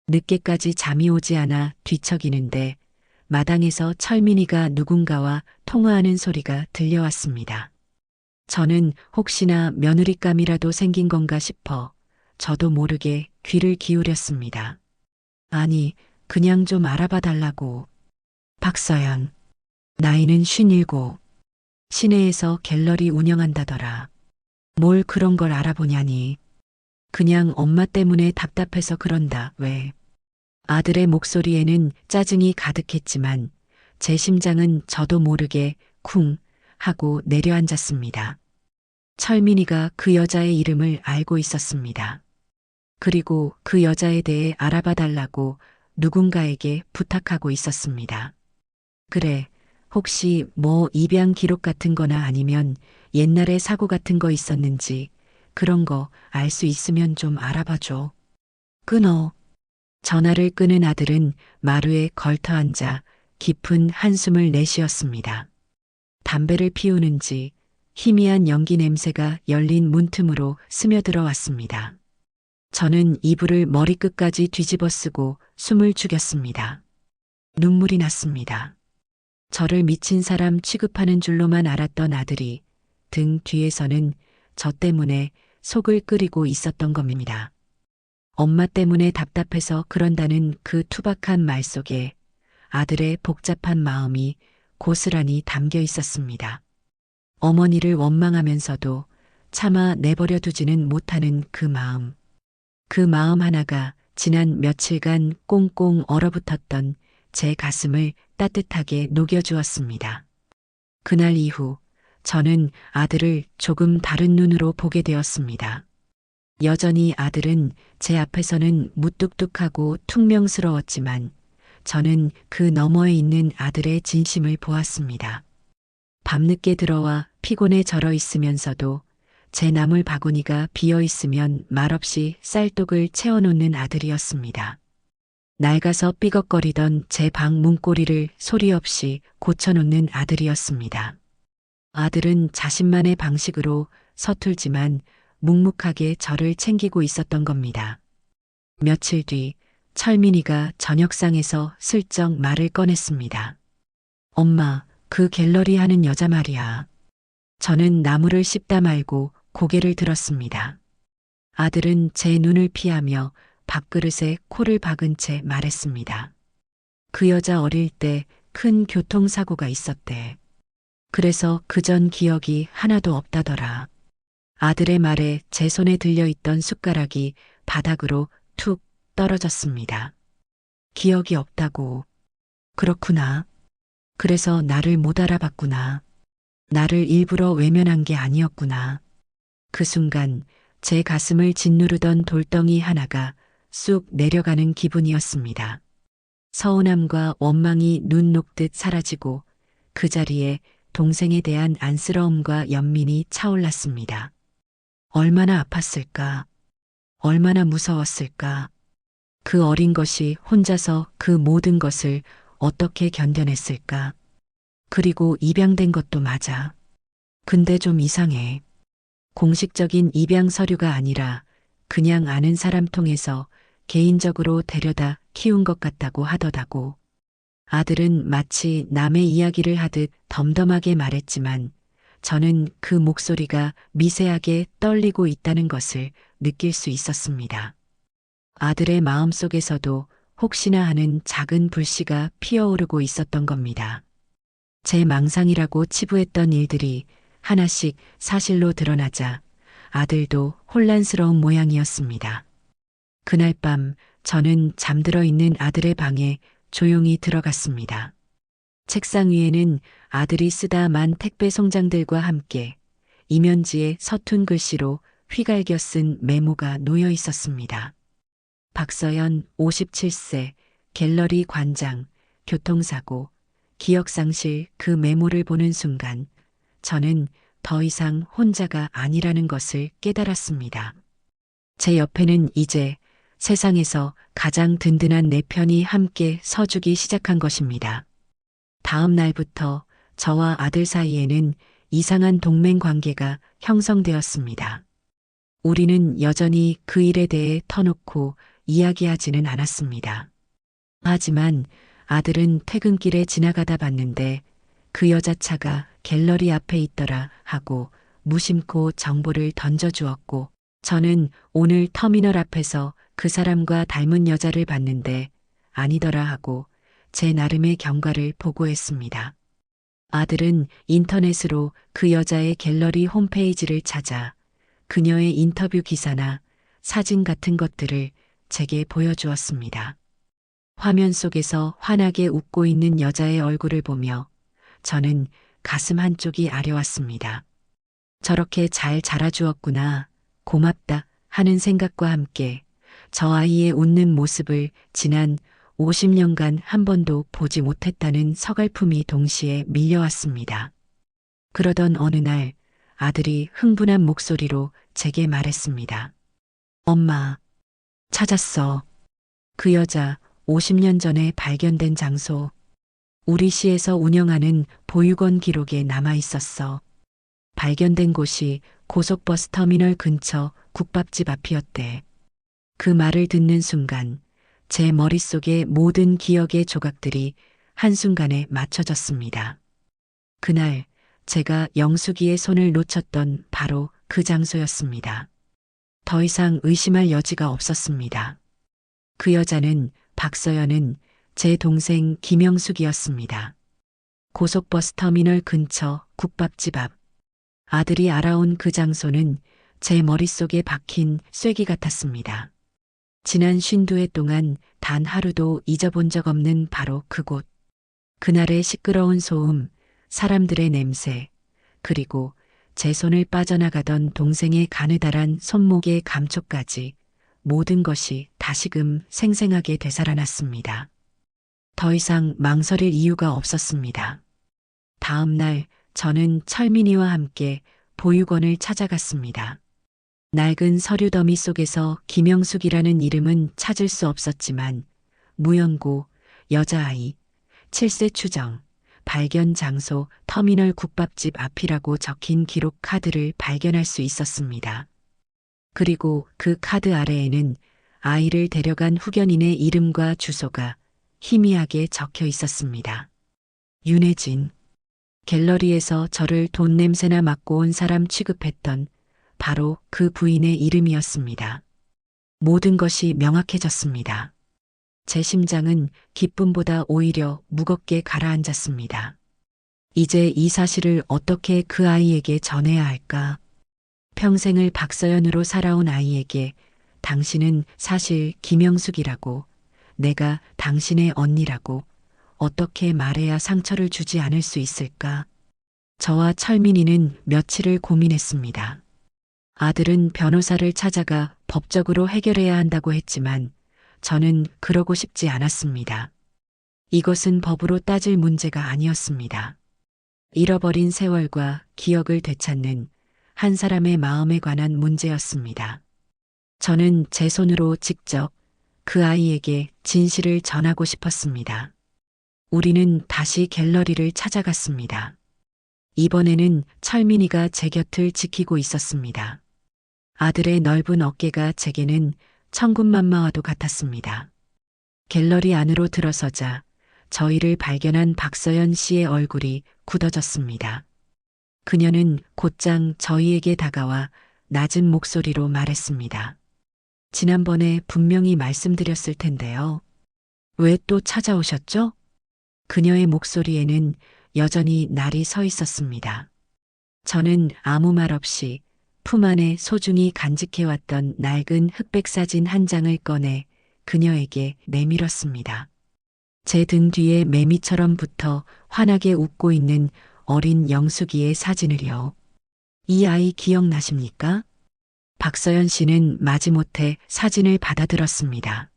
늦게까지 잠이 오지 않아 뒤척이는데 마당에서 철민이가 누군가와 통화하는 소리가 들려왔습니다. 저는 혹시나 며느리감이라도 생긴 건가 싶어 저도 모르게 귀를 기울였습니다. 아니, 그냥 좀 알아봐 달라고. 박서연, 나이는 57, 시내에서 갤러리 운영한다더라. 뭘 그런 걸 알아보냐니. 그냥 엄마 때문에 답답해서 그런다, 왜. 아들의 목소리에는 짜증이 가득했지만 제 심장은 저도 모르게 쿵 하고 내려앉았습니다. 철민이가 그 여자의 이름을 알고 있었습니다. 그리고 그 여자에 대해 알아봐 달라고 누군가에게 부탁하고 있었습니다. 그래, 혹시 뭐 입양 기록 같은 거나 아니면 옛날에 사고 같은 거 있었는지 그런 거 알 수 있으면 좀 알아봐 줘. 끊어. 전화를 끄는 아들은 마루에 걸터 앉아 깊은 한숨을 내쉬었습니다. 담배를 피우는지 희미한 연기 냄새가 열린 문틈으로 스며들어 왔습니다. 저는 이불을 머리끝까지 뒤집어 쓰고 숨을 죽였습니다. 눈물이 났습니다. 저를 미친 사람 취급하는 줄로만 알았던 아들이 등 뒤에서는 저 때문에 속을 끓이고 있었던 겁니다. 엄마 때문에 답답해서 그런다는 그 투박한 말 속에 아들의 복잡한 마음이 고스란히 담겨 있었습니다. 어머니를 원망하면서도 차마 내버려 두지는 못하는 그 마음. 그 마음 하나가 지난 며칠간 꽁꽁 얼어붙었던 제 가슴을 따뜻하게 녹여주었습니다. 그날 이후 저는 아들을 조금 다른 눈으로 보게 되었습니다. 여전히 아들은 제 앞에서는 무뚝뚝하고 퉁명스러웠지만 저는 그 너머에 있는 아들의 진심을 보았습니다. 밤늦게 들어와 피곤에 절어 있으면서도 제 나물 바구니가 비어 있으면 말없이 쌀독을 채워놓는 아들이었습니다. 낡아서 삐걱거리던 제 방 문고리를 소리 없이 고쳐놓는 아들이었습니다. 아들은 자신만의 방식으로 서툴지만 묵묵하게 저를 챙기고 있었던 겁니다. 며칠 뒤 철민이가 저녁상에서 슬쩍 말을 꺼냈습니다. 엄마, 그 갤러리 하는 여자 말이야. 저는 나무를 씹다 말고 고개를 들었습니다. 아들은 제 눈을 피하며 밥그릇에 코를 박은 채 말했습니다. 그 여자 어릴 때 큰 교통사고가 있었대. 그래서 그전 기억이 하나도 없다더라. 아들의 말에 제 손에 들려있던 숟가락이 바닥으로 툭 떨어졌습니다. 기억이 없다고. 그렇구나. 그래서 나를 못 알아봤구나. 나를 일부러 외면한 게 아니었구나. 그 순간 제 가슴을 짓누르던 돌덩이 하나가 쑥 내려가는 기분이었습니다. 서운함과 원망이 눈 녹듯 사라지고 그 자리에 동생에 대한 안쓰러움과 연민이 차올랐습니다. 얼마나 아팠을까? 얼마나 무서웠을까? 그 어린 것이 혼자서 그 모든 것을 어떻게 견뎌냈을까? 그리고 입양된 것도 맞아. 근데 좀 이상해. 공식적인 입양 서류가 아니라 그냥 아는 사람 통해서 개인적으로 데려다 키운 것 같다고 하더라고. 아들은 마치 남의 이야기를 하듯 덤덤하게 말했지만 저는 그 목소리가 미세하게 떨리고 있다는 것을 느낄 수 있었습니다. 아들의 마음속에서도 혹시나 하는 작은 불씨가 피어오르고 있었던 겁니다. 제 망상이라고 치부했던 일들이 하나씩 사실로 드러나자 아들도 혼란스러운 모양이었습니다. 그날 밤 저는 잠들어 있는 아들의 방에 조용히 들어갔습니다. 책상 위에는 아들이 쓰다 만 택배 송장들과 함께 이면지에 서툰 글씨로 휘갈겨 쓴 메모가 놓여 있었습니다. 박서연 57세, 갤러리 관장, 교통사고, 기억상실. 그 메모를 보는 순간 저는 더 이상 혼자가 아니라는 것을 깨달았습니다. 제 옆에는 이제 세상에서 가장 든든한 네 편이 함께 서주기 시작한 것입니다. 다음 날부터 저와 아들 사이에는 이상한 동맹 관계가 형성되었습니다. 우리는 여전히 그 일에 대해 터놓고 이야기하지는 않았습니다. 하지만 아들은 퇴근길에 지나가다 봤는데 그 여자 차가 갤러리 앞에 있더라 하고 무심코 정보를 던져주었고, 저는 오늘 터미널 앞에서 그 사람과 닮은 여자를 봤는데 아니더라 하고 제 나름의 경과를 보고했습니다. 아들은 인터넷으로 그 여자의 갤러리 홈페이지를 찾아 그녀의 인터뷰 기사나 사진 같은 것들을 제게 보여주었습니다. 화면 속에서 환하게 웃고 있는 여자의 얼굴을 보며 저는 가슴 한쪽이 아려왔습니다. 저렇게 잘 자라주었구나, 고맙다 하는 생각과 함께 저 아이의 웃는 모습을 지난 50년간 한 번도 보지 못했다는 서글픔이 동시에 밀려왔습니다. 그러던 어느 날 아들이 흥분한 목소리로 제게 말했습니다. 엄마, 찾았어. 그 여자 50년 전에 발견된 장소. 우리 시에서 운영하는 보육원 기록에 남아 있었어. 발견된 곳이 고속버스 터미널 근처 국밥집 앞이었대. 그 말을 듣는 순간 제 머릿속의 모든 기억의 조각들이 한순간에 맞춰졌습니다. 그날 제가 영숙이의 손을 놓쳤던 바로 그 장소였습니다. 더 이상 의심할 여지가 없었습니다. 그 여자는, 박서연은 제 동생 김영숙이었습니다. 고속버스 터미널 근처 국밥집 앞. 아들이 알아온 그 장소는 제 머릿속에 박힌 쐐기 같았습니다. 지난 52회 동안 단 하루도 잊어본 적 없는 바로 그곳. 그날의 시끄러운 소음, 사람들의 냄새, 그리고 제 손을 빠져나가던 동생의 가느다란 손목의 감촉까지 모든 것이 다시금 생생하게 되살아났습니다. 더 이상 망설일 이유가 없었습니다. 다음 날 저는 철민이와 함께 보육원을 찾아갔습니다. 낡은 서류 더미 속에서 김영숙이라는 이름은 찾을 수 없었지만 무연고, 여자아이, 7세 추정, 발견 장소 터미널 국밥집 앞이라고 적힌 기록 카드를 발견할 수 있었습니다. 그리고 그 카드 아래에는 아이를 데려간 후견인의 이름과 주소가 희미하게 적혀 있었습니다. 윤혜진. 갤러리에서 저를 돈 냄새나 맡고 온 사람 취급했던 바로 그 부인의 이름이었습니다. 모든 것이 명확해졌습니다. 제 심장은 기쁨보다 오히려 무겁게 가라앉았습니다. 이제 이 사실을 어떻게 그 아이에게 전해야 할까? 평생을 박서연으로 살아온 아이에게 당신은 사실 김영숙이라고, 내가 당신의 언니라고 어떻게 말해야 상처를 주지 않을 수 있을까? 저와 철민이는 며칠을 고민했습니다. 아들은 변호사를 찾아가 법적으로 해결해야 한다고 했지만 저는 그러고 싶지 않았습니다. 이것은 법으로 따질 문제가 아니었습니다. 잃어버린 세월과 기억을 되찾는 한 사람의 마음에 관한 문제였습니다. 저는 제 손으로 직접 그 아이에게 진실을 전하고 싶었습니다. 우리는 다시 갤러리를 찾아갔습니다. 이번에는 철민이가 제 곁을 지키고 있었습니다. 아들의 넓은 어깨가 제게는 천군만마와도 같았습니다. 갤러리 안으로 들어서자 저희를 발견한 박서연 씨의 얼굴이 굳어졌습니다. 그녀는 곧장 저희에게 다가와 낮은 목소리로 말했습니다. 지난번에 분명히 말씀드렸을 텐데요. 왜 또 찾아오셨죠? 그녀의 목소리에는 여전히 날이 서 있었습니다. 저는 아무 말 없이 품 안에 소중히 간직해왔던 낡은 흑백 사진 한 장을 꺼내 그녀에게 내밀었습니다. 제 등 뒤에 매미처럼 붙어 환하게 웃고 있는 어린 영숙이의 사진을요. 이 아이 기억나십니까? 박서연 씨는 마지못해 사진을 받아들었습니다.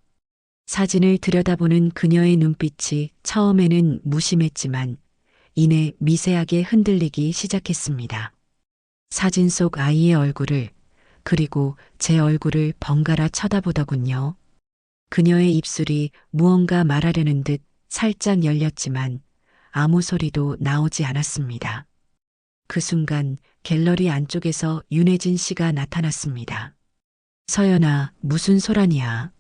사진을 들여다보는 그녀의 눈빛이 처음에는 무심했지만 이내 미세하게 흔들리기 시작했습니다. 사진 속 아이의 얼굴을, 그리고 제 얼굴을 번갈아 쳐다보더군요. 그녀의 입술이 무언가 말하려는 듯 살짝 열렸지만 아무 소리도 나오지 않았습니다. 그 순간 갤러리 안쪽에서 윤혜진 씨가 나타났습니다. 서연아, 무슨 소란이야?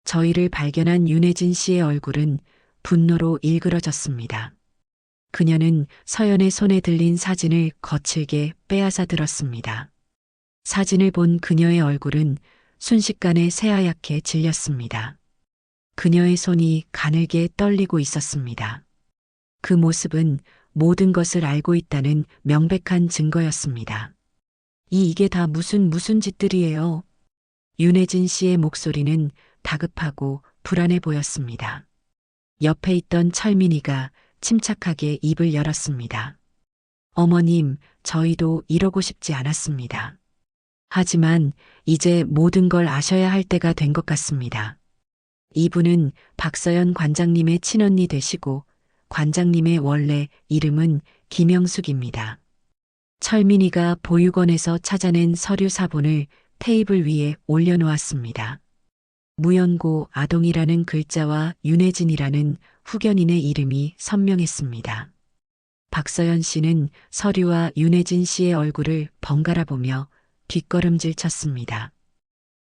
저희를 발견한 윤혜진 씨의 얼굴은 분노로 일그러졌습니다. 그녀는 서연의 손에 들린 사진을 거칠게 빼앗아 들었습니다. 사진을 본 그녀의 얼굴은 순식간에 새하얗게 질렸습니다. 그녀의 손이 가늘게 떨리고 있었습니다. 그 모습은 모든 것을 알고 있다는 명백한 증거였습니다. 이게 다 무슨 짓들이에요? 윤혜진 씨의 목소리는 다급하고 불안해 보였습니다. 옆에 있던 철민이가 침착하게 입을 열었습니다. 어머님, 저희도 이러고 싶지 않았습니다. 하지만 이제 모든 걸 아셔야 할 때가 된 것 같습니다. 이분은 박서연 관장님의 친언니 되시고 관장님의 원래 이름은 김영숙입니다. 철민이가 보육원에서 찾아낸 서류 사본을 테이블 위에 올려놓았습니다. 무연고 아동이라는 글자와 윤혜진이라는 후견인의 이름이 선명했습니다. 박서연 씨는 서류와 윤혜진 씨의 얼굴을 번갈아 보며 뒷걸음질 쳤습니다.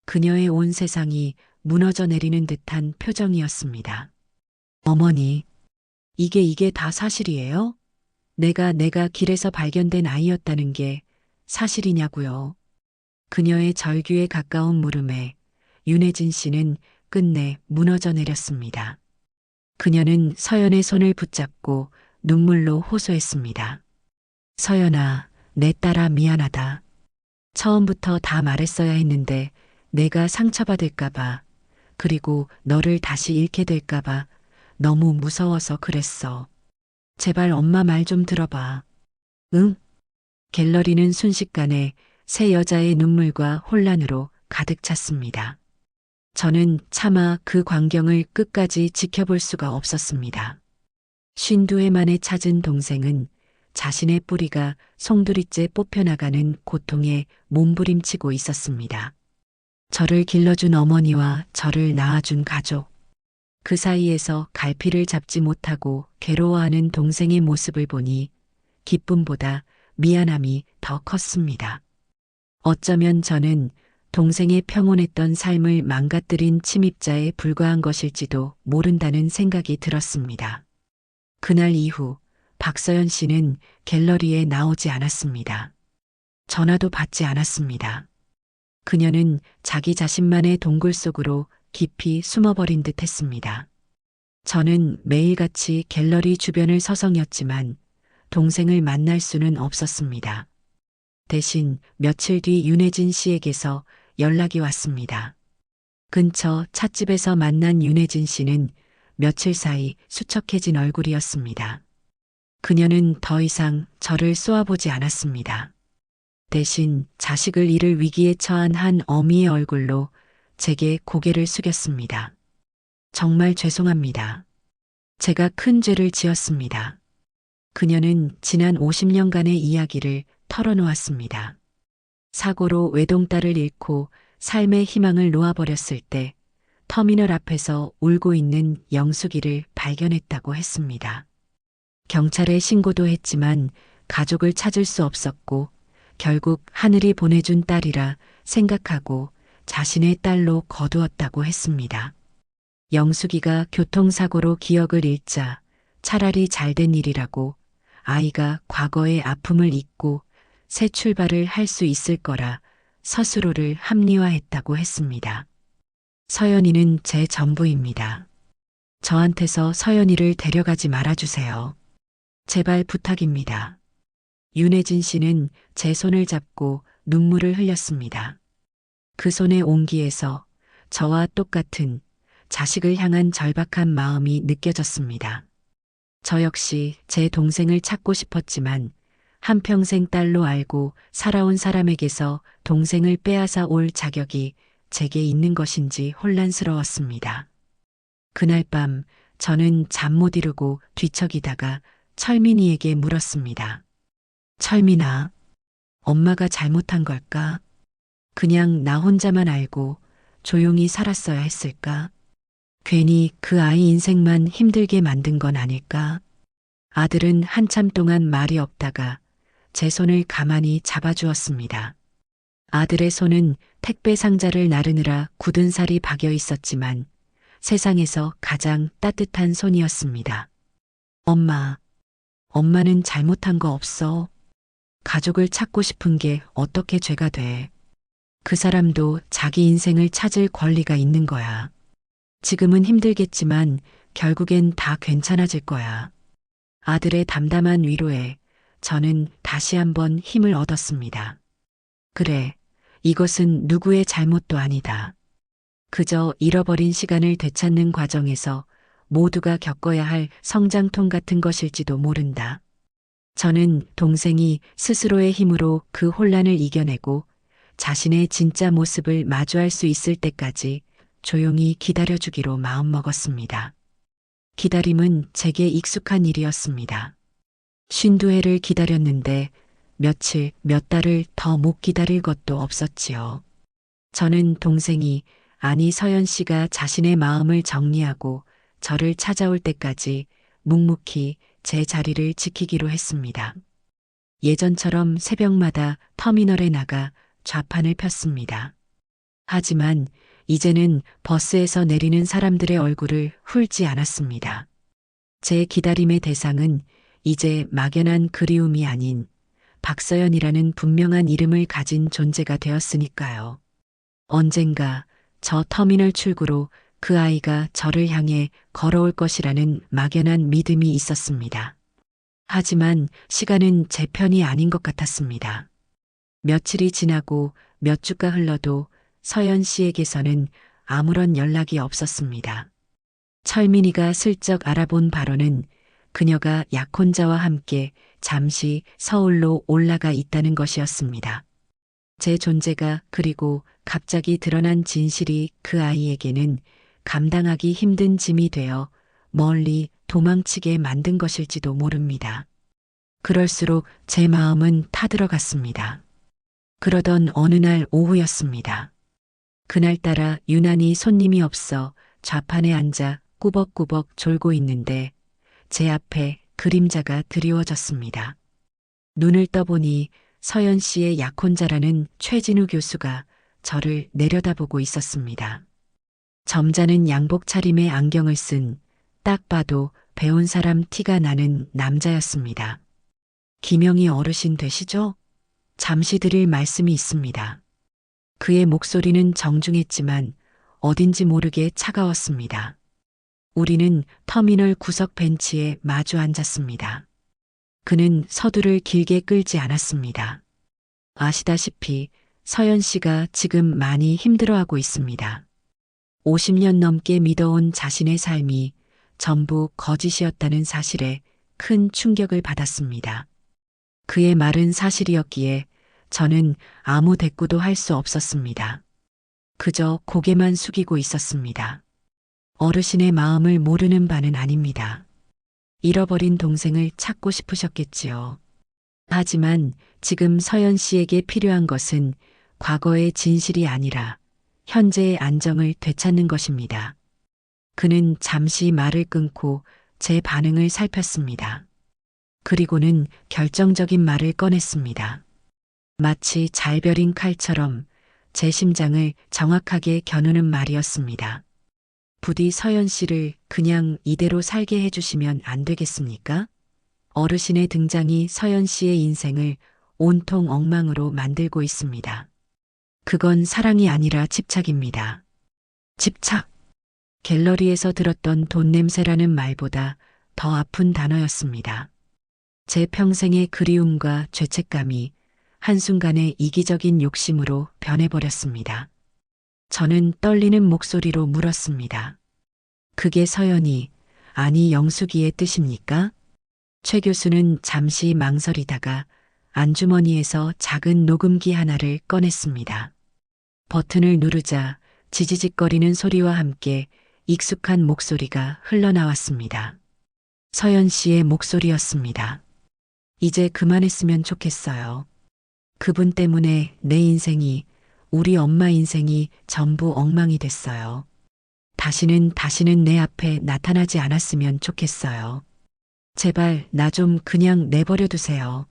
그녀의 온 세상이 무너져 내리는 듯한 표정이었습니다. 어머니, 이게 다 사실이에요? 내가 길에서 발견된 아이였다는 게 사실이냐고요? 그녀의 절규에 가까운 물음에 윤혜진 씨는 끝내 무너져 내렸습니다. 그녀는 서연의 손을 붙잡고 눈물로 호소했습니다. 서연아, 내 딸아 미안하다. 처음부터 다 말했어야 했는데 내가 상처받을까봐, 그리고 너를 다시 잃게 될까봐 너무 무서워서 그랬어. 제발 엄마 말 좀 들어봐. 응? 갤러리는 순식간에 세 여자의 눈물과 혼란으로 가득 찼습니다. 저는 차마 그 광경을 끝까지 지켜볼 수가 없었습니다. 52회 만에 찾은 동생은 자신의 뿌리가 송두리째 뽑혀나가는 고통에 몸부림치고 있었습니다. 저를 길러준 어머니와 저를 낳아준 가족. 그 사이에서 갈피를 잡지 못하고 괴로워하는 동생의 모습을 보니 기쁨보다 미안함이 더 컸습니다. 어쩌면 저는 동생의 평온했던 삶을 망가뜨린 침입자에 불과한 것일지도 모른다는 생각이 들었습니다. 그날 이후 박서연 씨는 갤러리에 나오지 않았습니다. 전화도 받지 않았습니다. 그녀는 자기 자신만의 동굴 속으로 깊이 숨어버린 듯 했습니다. 저는 매일같이 갤러리 주변을 서성였지만 동생을 만날 수는 없었습니다. 대신 며칠 뒤 윤혜진 씨에게서 연락이 왔습니다. 근처 찻집에서 만난 윤혜진 씨는 며칠 사이 수척해진 얼굴이었습니다. 그녀는 더 이상 저를 쏘아보지 않았습니다. 대신 자식을 잃을 위기에 처한 한 어미의 얼굴로 제게 고개를 숙였습니다. 정말 죄송합니다. 제가 큰 죄를 지었습니다. 그녀는 지난 50년간의 이야기를 털어놓았습니다. 사고로 외동딸을 잃고 삶의 희망을 놓아버렸을 때 터미널 앞에서 울고 있는 영숙이를 발견했다고 했습니다. 경찰에 신고도 했지만 가족을 찾을 수 없었고 결국 하늘이 보내준 딸이라 생각하고 자신의 딸로 거두었다고 했습니다. 영숙이가 교통사고로 기억을 잃자 차라리 잘된 일이라고 아이가 과거의 아픔을 잊고 새 출발을 할 수 있을 거라 스스로를 합리화했다고 했습니다. 서연이는 제 전부입니다. 저한테서 서연이를 데려가지 말아주세요. 제발 부탁입니다. 윤혜진 씨는 제 손을 잡고 눈물을 흘렸습니다. 그 손의 온기에서 저와 똑같은 자식을 향한 절박한 마음이 느껴졌습니다. 저 역시 제 동생을 찾고 싶었지만 한평생 딸로 알고 살아온 사람에게서 동생을 빼앗아 올 자격이 제게 있는 것인지 혼란스러웠습니다. 그날 밤 저는 잠 못 이루고 뒤척이다가 철민이에게 물었습니다. 철민아, 엄마가 잘못한 걸까? 그냥 나 혼자만 알고 조용히 살았어야 했을까? 괜히 그 아이 인생만 힘들게 만든 건 아닐까? 아들은 한참 동안 말이 없다가 제 손을 가만히 잡아주었습니다. 아들의 손은 택배 상자를 나르느라 굳은 살이 박여 있었지만 세상에서 가장 따뜻한 손이었습니다. 엄마, 엄마는 잘못한 거 없어. 가족을 찾고 싶은 게 어떻게 죄가 돼. 그 사람도 자기 인생을 찾을 권리가 있는 거야. 지금은 힘들겠지만 결국엔 다 괜찮아질 거야. 아들의 담담한 위로에 저는 다시 한번 힘을 얻었습니다. 그래, 이것은 누구의 잘못도 아니다. 그저 잃어버린 시간을 되찾는 과정에서 모두가 겪어야 할 성장통 같은 것일지도 모른다. 저는 동생이 스스로의 힘으로 그 혼란을 이겨내고 자신의 진짜 모습을 마주할 수 있을 때까지 조용히 기다려주기로 마음먹었습니다. 기다림은 제게 익숙한 일이었습니다. 52회를 기다렸는데 며칠, 몇 달을 더 못 기다릴 것도 없었지요. 저는 동생이, 아니 서연 씨가 자신의 마음을 정리하고 저를 찾아올 때까지 묵묵히 제 자리를 지키기로 했습니다. 예전처럼 새벽마다 터미널에 나가 좌판을 폈습니다. 하지만 이제는 버스에서 내리는 사람들의 얼굴을 훑지 않았습니다. 제 기다림의 대상은 이제 막연한 그리움이 아닌 박서연이라는 분명한 이름을 가진 존재가 되었으니까요. 언젠가 저 터미널 출구로 그 아이가 저를 향해 걸어올 것이라는 막연한 믿음이 있었습니다. 하지만 시간은 제 편이 아닌 것 같았습니다. 며칠이 지나고 몇 주가 흘러도 서연 씨에게서는 아무런 연락이 없었습니다. 철민이가 슬쩍 알아본 바로는 그녀가 약혼자와 함께 잠시 서울로 올라가 있다는 것이었습니다. 제 존재가 그리고 갑자기 드러난 진실이 그 아이에게는 감당하기 힘든 짐이 되어 멀리 도망치게 만든 것일지도 모릅니다. 그럴수록 제 마음은 타들어갔습니다. 그러던 어느 날 오후였습니다. 그날따라 유난히 손님이 없어 좌판에 앉아 꾸벅꾸벅 졸고 있는데 제 앞에 그림자가 드리워졌습니다. 눈을 떠보니 서연 씨의 약혼자라는 최진우 교수가 저를 내려다보고 있었습니다. 점잖은 양복 차림에 안경을 쓴 딱 봐도 배운 사람 티가 나는 남자였습니다. 김영희 어르신 되시죠? 잠시 드릴 말씀이 있습니다. 그의 목소리는 정중했지만 어딘지 모르게 차가웠습니다. 우리는 터미널 구석 벤치에 마주 앉았습니다. 그는 서두를 길게 끌지 않았습니다. 아시다시피 서연 씨가 지금 많이 힘들어하고 있습니다. 50년 넘게 믿어온 자신의 삶이 전부 거짓이었다는 사실에 큰 충격을 받았습니다. 그의 말은 사실이었기에 저는 아무 대꾸도 할 수 없었습니다. 그저 고개만 숙이고 있었습니다. 어르신의 마음을 모르는 바는 아닙니다. 잃어버린 동생을 찾고 싶으셨겠지요. 하지만 지금 서연 씨에게 필요한 것은 과거의 진실이 아니라 현재의 안정을 되찾는 것입니다. 그는 잠시 말을 끊고 제 반응을 살폈습니다. 그리고는 결정적인 말을 꺼냈습니다. 마치 잘 벼린 칼처럼 제 심장을 정확하게 겨누는 말이었습니다. 부디 서연 씨를 그냥 이대로 살게 해주시면 안 되겠습니까? 어르신의 등장이 서연 씨의 인생을 온통 엉망으로 만들고 있습니다. 그건 사랑이 아니라 집착입니다. 집착. 갤러리에서 들었던 돈 냄새라는 말보다 더 아픈 단어였습니다. 제 평생의 그리움과 죄책감이 한순간에 이기적인 욕심으로 변해버렸습니다. 저는 떨리는 목소리로 물었습니다. 그게 서연이, 아니 영숙이의 뜻입니까? 최 교수는 잠시 망설이다가 안주머니에서 작은 녹음기 하나를 꺼냈습니다. 버튼을 누르자 지지직거리는 소리와 함께 익숙한 목소리가 흘러나왔습니다. 서연 씨의 목소리였습니다. 이제 그만했으면 좋겠어요. 그분 때문에 내 인생이, 우리 엄마 인생이 전부 엉망이 됐어요. 다시는 내 앞에 나타나지 않았으면 좋겠어요. 제발 나 좀 그냥 내버려 두세요.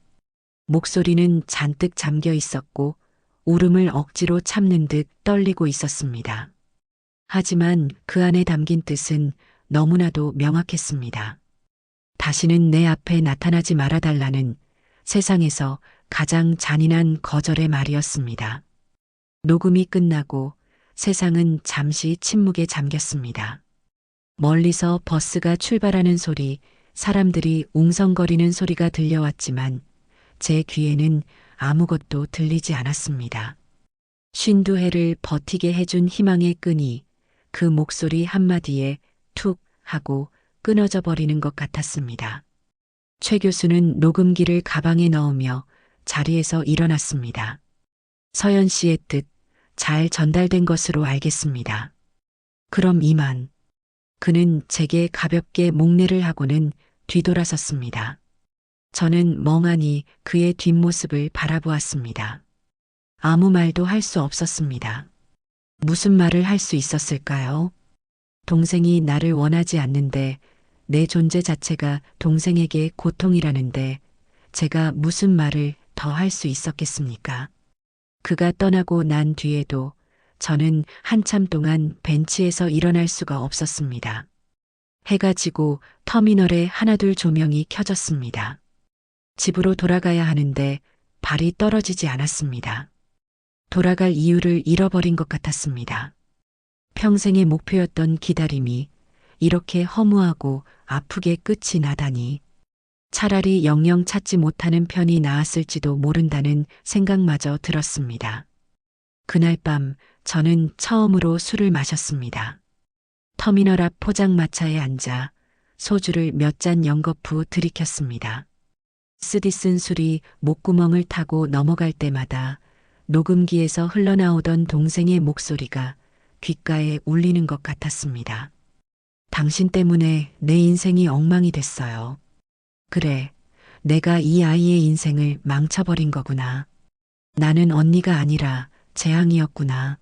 목소리는 잔뜩 잠겨 있었고 울음을 억지로 참는 듯 떨리고 있었습니다. 하지만 그 안에 담긴 뜻은 너무나도 명확했습니다. 다시는 내 앞에 나타나지 말아달라는 세상에서 가장 잔인한 거절의 말이었습니다. 녹음이 끝나고 세상은 잠시 침묵에 잠겼습니다. 멀리서 버스가 출발하는 소리, 사람들이 웅성거리는 소리가 들려왔지만 제 귀에는 아무것도 들리지 않았습니다. 52회를 버티게 해준 희망의 끈이 그 목소리 한마디에 툭 하고 끊어져 버리는 것 같았습니다. 최 교수는 녹음기를 가방에 넣으며 자리에서 일어났습니다. 서연 씨의 뜻 잘 전달된 것으로 알겠습니다. 그럼 이만. 그는 제게 가볍게 목례를 하고는 뒤돌아섰습니다. 저는 멍하니 그의 뒷모습을 바라보았습니다. 아무 말도 할 수 없었습니다. 무슨 말을 할 수 있었을까요? 동생이 나를 원하지 않는데 내 존재 자체가 동생에게 고통이라는데 제가 무슨 말을 더 할 수 있었겠습니까? 그가 떠나고 난 뒤에도 저는 한참 동안 벤치에서 일어날 수가 없었습니다. 해가 지고 터미널에 하나둘 조명이 켜졌습니다. 집으로 돌아가야 하는데 발이 떨어지지 않았습니다. 돌아갈 이유를 잃어버린 것 같았습니다. 평생의 목표였던 기다림이 이렇게 허무하고 아프게 끝이 나다니 차라리 영영 찾지 못하는 편이 나았을지도 모른다는 생각마저 들었습니다. 그날 밤 저는 처음으로 술을 마셨습니다. 터미널 앞 포장마차에 앉아 소주를 몇 잔 연거푸 들이켰습니다. 쓰디 쓴 술이 목구멍을 타고 넘어갈 때마다 녹음기에서 흘러나오던 동생의 목소리가 귓가에 울리는 것 같았습니다. 당신 때문에 내 인생이 엉망이 됐어요. 그래, 내가 이 아이의 인생을 망쳐버린 거구나. 나는 언니가 아니라 재앙이었구나.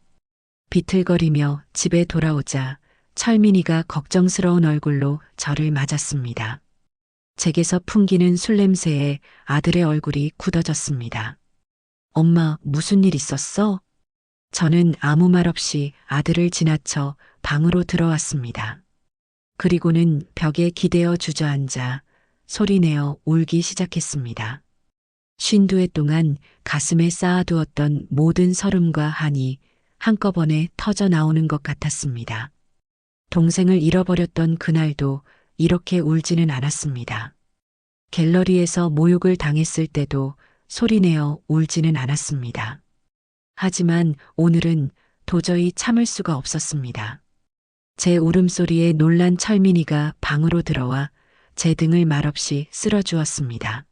비틀거리며 집에 돌아오자 철민이가 걱정스러운 얼굴로 저를 맞았습니다. 잭에서 풍기는 술 냄새에 아들의 얼굴이 굳어졌습니다. 엄마, 무슨 일 있었어? 저는 아무 말 없이 아들을 지나쳐 방으로 들어왔습니다. 그리고는 벽에 기대어 주저앉아 소리내어 울기 시작했습니다. 52회 동안 가슴에 쌓아두었던 모든 서름과 한이 한꺼번에 터져 나오는 것 같았습니다. 동생을 잃어버렸던 그날도 이렇게 울지는 않았습니다. 갤러리에서 모욕을 당했을 때도 소리내어 울지는 않았습니다. 하지만 오늘은 도저히 참을 수가 없었습니다. 제 울음소리에 놀란 철민이가 방으로 들어와 제 등을 말없이 쓸어주었습니다.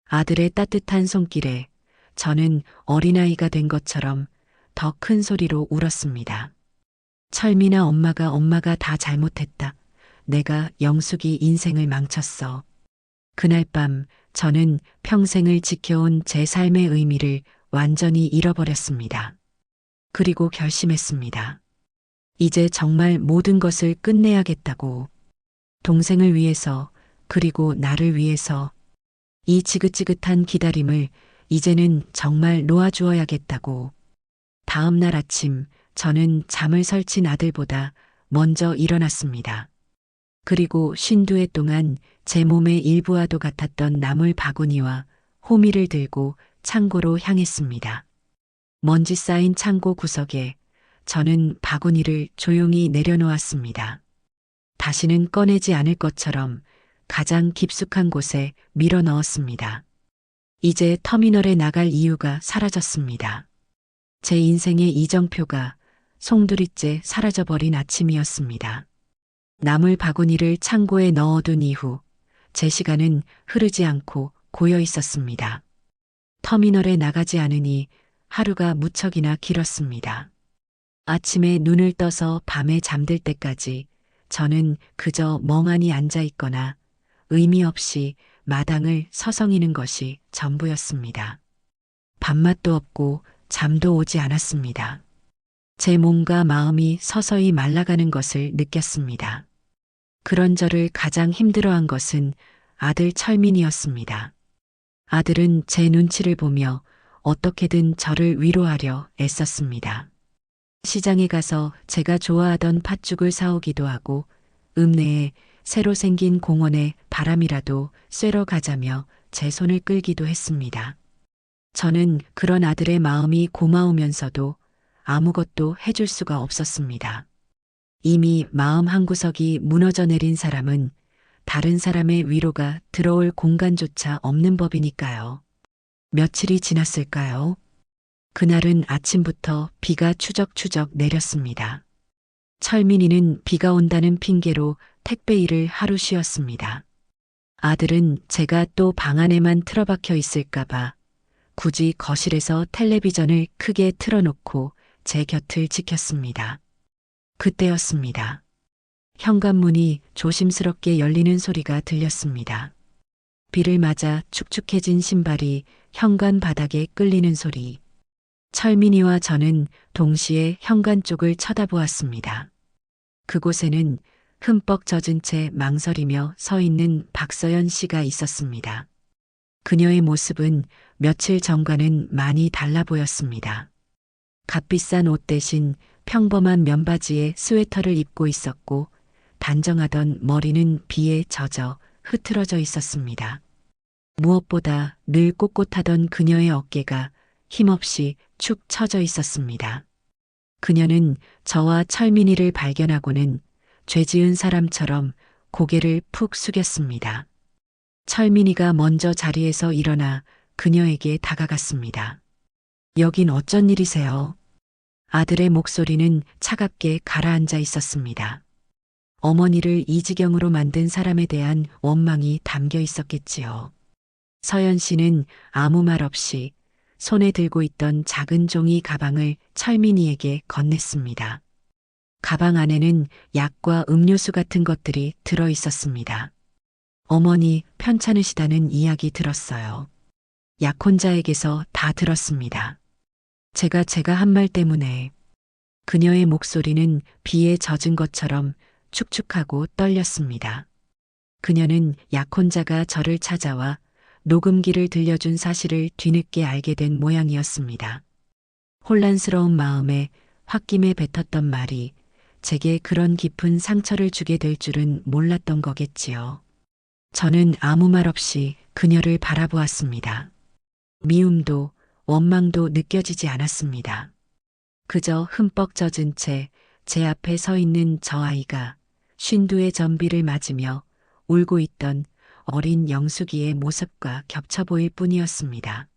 아들의 따뜻한 손길에 저는 어린아이가 된 것처럼 더 큰 소리로 울었습니다. 철민아, 엄마가 다 잘못했다. 내가 영숙이 인생을 망쳤어. 그날 밤 저는 평생을 지켜온 제 삶의 의미를 완전히 잃어버렸습니다. 그리고 결심했습니다. 이제 정말 모든 것을 끝내야겠다고. 동생을 위해서, 그리고 나를 위해서 이 지긋지긋한 기다림을 이제는 정말 놓아주어야겠다고. 다음 날 아침 저는 잠을 설친 아들보다 먼저 일어났습니다. 그리고 52회 동안 제 몸의 일부와도 같았던 나물 바구니와 호미를 들고 창고로 향했습니다. 먼지 쌓인 창고 구석에 저는 바구니를 조용히 내려놓았습니다. 다시는 꺼내지 않을 것처럼 가장 깊숙한 곳에 밀어 넣었습니다. 이제 터미널에 나갈 이유가 사라졌습니다. 제 인생의 이정표가 송두리째 사라져버린 아침이었습니다. 나물 바구니를 창고에 넣어둔 이후 제 시간은 흐르지 않고 고여 있었습니다. 터미널에 나가지 않으니 하루가 무척이나 길었습니다. 아침에 눈을 떠서 밤에 잠들 때까지 저는 그저 멍하니 앉아 있거나 의미 없이 마당을 서성이는 것이 전부였습니다. 밥맛도 없고 잠도 오지 않았습니다. 제 몸과 마음이 서서히 말라가는 것을 느꼈습니다. 그런 저를 가장 힘들어한 것은 아들 철민이었습니다. 아들은 제 눈치를 보며 어떻게든 저를 위로하려 애썼습니다. 시장에 가서 제가 좋아하던 팥죽을 사오기도 하고 읍내에 새로 생긴 공원에 바람이라도 쐬러 가자며 제 손을 끌기도 했습니다. 저는 그런 아들의 마음이 고마우면서도 아무것도 해줄 수가 없었습니다. 이미 마음 한구석이 무너져 내린 사람은 다른 사람의 위로가 들어올 공간조차 없는 법이니까요. 며칠이 지났을까요? 그날은 아침부터 비가 추적추적 내렸습니다. 철민이는 비가 온다는 핑계로 택배 일을 하루 쉬었습니다. 아들은 제가 또 방 안에만 틀어박혀 있을까봐 굳이 거실에서 텔레비전을 크게 틀어놓고 제 곁을 지켰습니다. 그때였습니다. 현관문이 조심스럽게 열리는 소리가 들렸습니다. 비를 맞아 축축해진 신발이 현관 바닥에 끌리는 소리. 철민이와 저는 동시에 현관 쪽을 쳐다보았습니다. 그곳에는 흠뻑 젖은 채 망설이며 서 있는 박서연 씨가 있었습니다. 그녀의 모습은 며칠 전과는 많이 달라 보였습니다. 값비싼 옷 대신 평범한 면바지에 스웨터를 입고 있었고 단정하던 머리는 비에 젖어 흐트러져 있었습니다. 무엇보다 늘 꼿꼿하던 그녀의 어깨가 힘없이 축 처져 있었습니다. 그녀는 저와 철민이를 발견하고는 죄 지은 사람처럼 고개를 푹 숙였습니다. 철민이가 먼저 자리에서 일어나 그녀에게 다가갔습니다. 여긴 어쩐 일이세요? 아들의 목소리는 차갑게 가라앉아 있었습니다. 어머니를 이 지경으로 만든 사람에 대한 원망이 담겨 있었겠지요. 서연 씨는 아무 말 없이 손에 들고 있던 작은 종이 가방을 철민이에게 건넸습니다. 가방 안에는 약과 음료수 같은 것들이 들어 있었습니다. 어머니 편찮으시다는 이야기 들었어요. 약혼자에게서 다 들었습니다. 제가 한 말 때문에. 그녀의 목소리는 비에 젖은 것처럼 축축하고 떨렸습니다. 그녀는 약혼자가 저를 찾아와 녹음기를 들려준 사실을 뒤늦게 알게 된 모양이었습니다. 혼란스러운 마음에 홧김에 뱉었던 말이 제게 그런 깊은 상처를 주게 될 줄은 몰랐던 거겠지요. 저는 아무 말 없이 그녀를 바라보았습니다. 미움도 원망도 느껴지지 않았습니다. 그저 흠뻑 젖은 채 제 앞에 서 있는 저 아이가 쉰두의 전비를 맞으며 울고 있던 어린 영숙이의 모습과 겹쳐 보일 뿐이었습니다.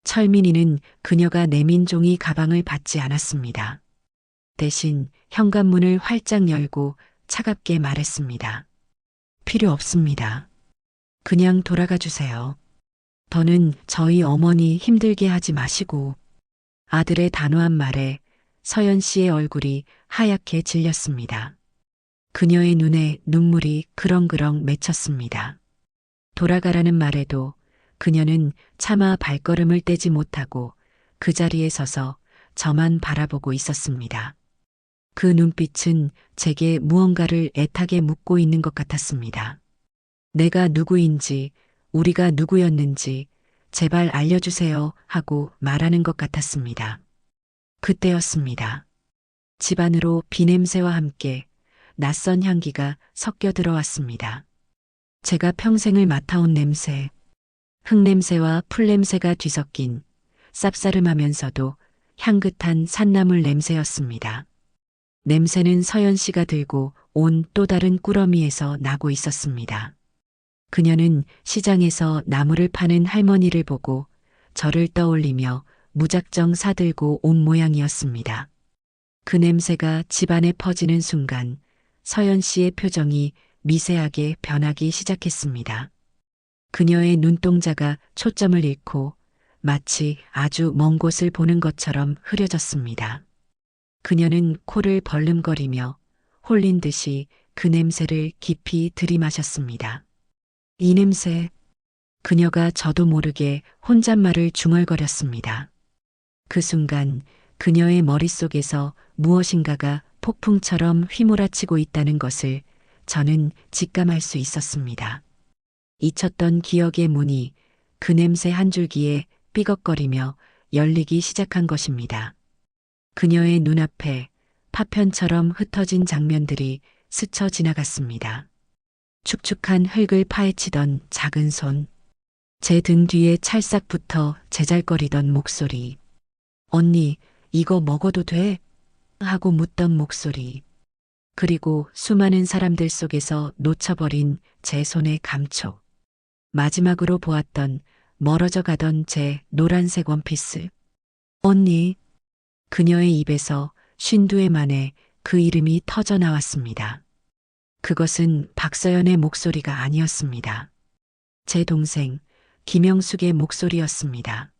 철민이는 그녀가 내민 종이 가방을 받지 않았습니다. 대신 현관문을 활짝 열고 차갑게 말했습니다. 필요 없습니다. 그냥 돌아가 주세요. 더는 저희 어머니 힘들게 하지 마시고. 아들의 단호한 말에 서연 씨의 얼굴이 하얗게 질렸습니다. 그녀의 눈에 눈물이 그렁그렁 맺혔습니다. 돌아가라는 말에도 그녀는 차마 발걸음을 떼지 못하고 그 자리에 서서 저만 바라보고 있었습니다. 그 눈빛은 제게 무언가를 애타게 묻고 있는 것 같았습니다. 내가 누구인지, 우리가 누구였는지 제발 알려주세요 하고 말하는 것 같았습니다. 그때였습니다. 집 안으로 비냄새와 함께 낯선 향기가 섞여 들어왔습니다. 제가 평생을 맡아온 냄새, 흙냄새와 풀냄새가 뒤섞인 쌉싸름하면서도 향긋한 산나물 냄새였습니다. 냄새는 서연 씨가 들고 온 또 다른 꾸러미에서 나고 있었습니다. 그녀는 시장에서 나무를 파는 할머니를 보고 저를 떠올리며 무작정 사들고 온 모양이었습니다. 그 냄새가 집안에 퍼지는 순간 서연 씨의 표정이 미세하게 변하기 시작했습니다. 그녀의 눈동자가 초점을 잃고 마치 아주 먼 곳을 보는 것처럼 흐려졌습니다. 그녀는 코를 벌름거리며 홀린 듯이 그 냄새를 깊이 들이마셨습니다. 이 냄새, 그녀가 저도 모르게 혼잣말을 중얼거렸습니다. 그 순간 그녀의 머릿속에서 무엇인가가 폭풍처럼 휘몰아치고 있다는 것을 저는 직감할 수 있었습니다. 잊혔던 기억의 문이 그 냄새 한 줄기에 삐걱거리며 열리기 시작한 것입니다. 그녀의 눈앞에 파편처럼 흩어진 장면들이 스쳐 지나갔습니다. 축축한 흙을 파헤치던 작은 손, 제 등 뒤에 찰싹 붙어 제잘거리던 목소리, 언니, 이거 먹어도 돼? 하고 묻던 목소리, 그리고 수많은 사람들 속에서 놓쳐버린 제 손의 감촉, 마지막으로 보았던 멀어져 가던 제 노란색 원피스. 언니, 그녀의 입에서 쉰두해 만에 그 이름이 터져 나왔습니다. 그것은 박서연의 목소리가 아니었습니다. 제 동생 김영숙의 목소리였습니다.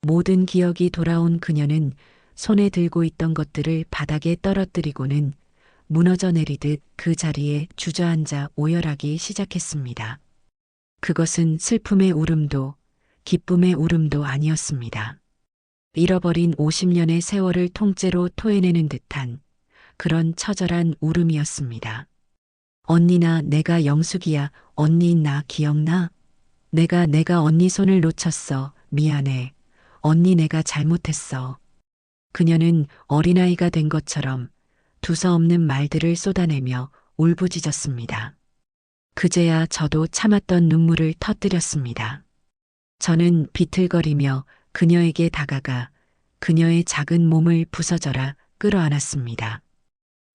모든 기억이 돌아온 그녀는 손에 들고 있던 것들을 바닥에 떨어뜨리고는 무너져 내리듯 그 자리에 주저앉아 오열하기 시작했습니다. 그것은 슬픔의 울음도 기쁨의 울음도 아니었습니다. 잃어버린 50년의 세월을 통째로 토해내는 듯한 그런 처절한 울음이었습니다. 언니나 내가 영숙이야. 언니 나 기억나? 내가 언니 손을 놓쳤어. 미안해. 언니 내가 잘못했어. 그녀는 어린아이가 된 것처럼 두서없는 말들을 쏟아내며 울부짖었습니다. 그제야 저도 참았던 눈물을 터뜨렸습니다. 저는 비틀거리며 그녀에게 다가가 그녀의 작은 몸을 부서져라 끌어안았습니다.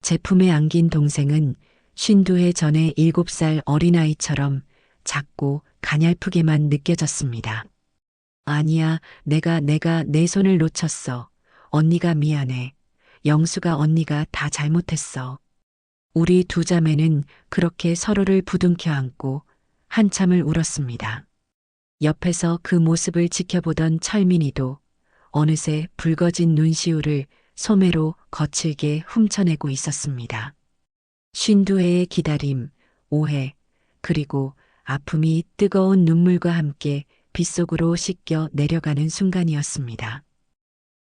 제 품에 안긴 동생은 52해 전에 7살 어린아이처럼 작고 가냘프게만 느껴졌습니다. 아니야, 내가 내 손을 놓쳤어. 언니가 미안해. 영수가 언니가 다 잘못했어. 우리 두 자매는 그렇게 서로를 부둥켜 안고 한참을 울었습니다. 옆에서 그 모습을 지켜보던 철민이도 어느새 붉어진 눈시울을 소매로 거칠게 훔쳐내고 있었습니다. 52회의 기다림, 오해, 그리고 아픔이 뜨거운 눈물과 함께 빗속으로 씻겨 내려가는 순간이었습니다.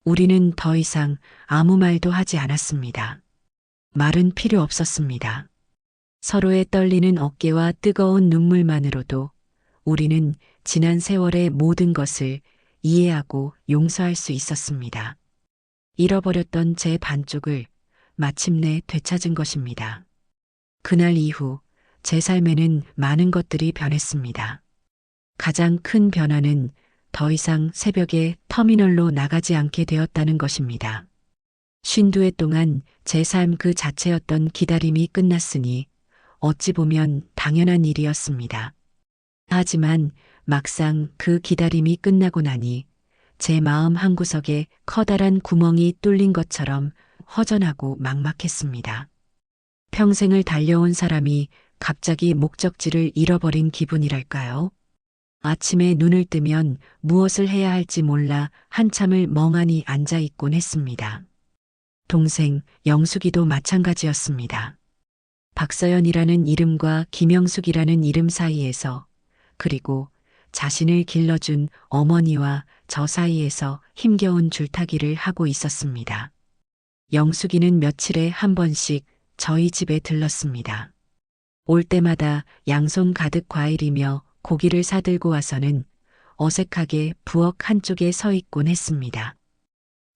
우리는 더 이상 아무 말도 하지 않았습니다. 말은 필요 없었습니다. 서로의 떨리는 어깨와 뜨거운 눈물만으로도 우리는 지난 세월의 모든 것을 이해하고 용서할 수 있었습니다. 잃어버렸던 제 반쪽을 마침내 되찾은 것입니다. 그날 이후 제 삶에는 많은 것들이 변했습니다. 가장 큰 변화는 더 이상 새벽에 터미널로 나가지 않게 되었다는 것입니다. 52회 동안 제 삶 그 자체였던 기다림이 끝났으니 어찌 보면 당연한 일이었습니다. 하지만 막상 그 기다림이 끝나고 나니 제 마음 한구석에 커다란 구멍이 뚫린 것처럼 허전하고 막막했습니다. 평생을 달려온 사람이 갑자기 목적지를 잃어버린 기분이랄까요? 아침에 눈을 뜨면 무엇을 해야 할지 몰라 한참을 멍하니 앉아 있곤 했습니다. 동생 영숙이도 마찬가지였습니다. 박서연이라는 이름과 김영숙이라는 이름 사이에서, 그리고 자신을 길러준 어머니와 저 사이에서 힘겨운 줄타기를 하고 있었습니다. 영숙이는 며칠에 한 번씩 저희 집에 들렀습니다. 올 때마다 양손 가득 과일이며 고기를 사들고 와서는 어색하게 부엌 한쪽에 서 있곤 했습니다.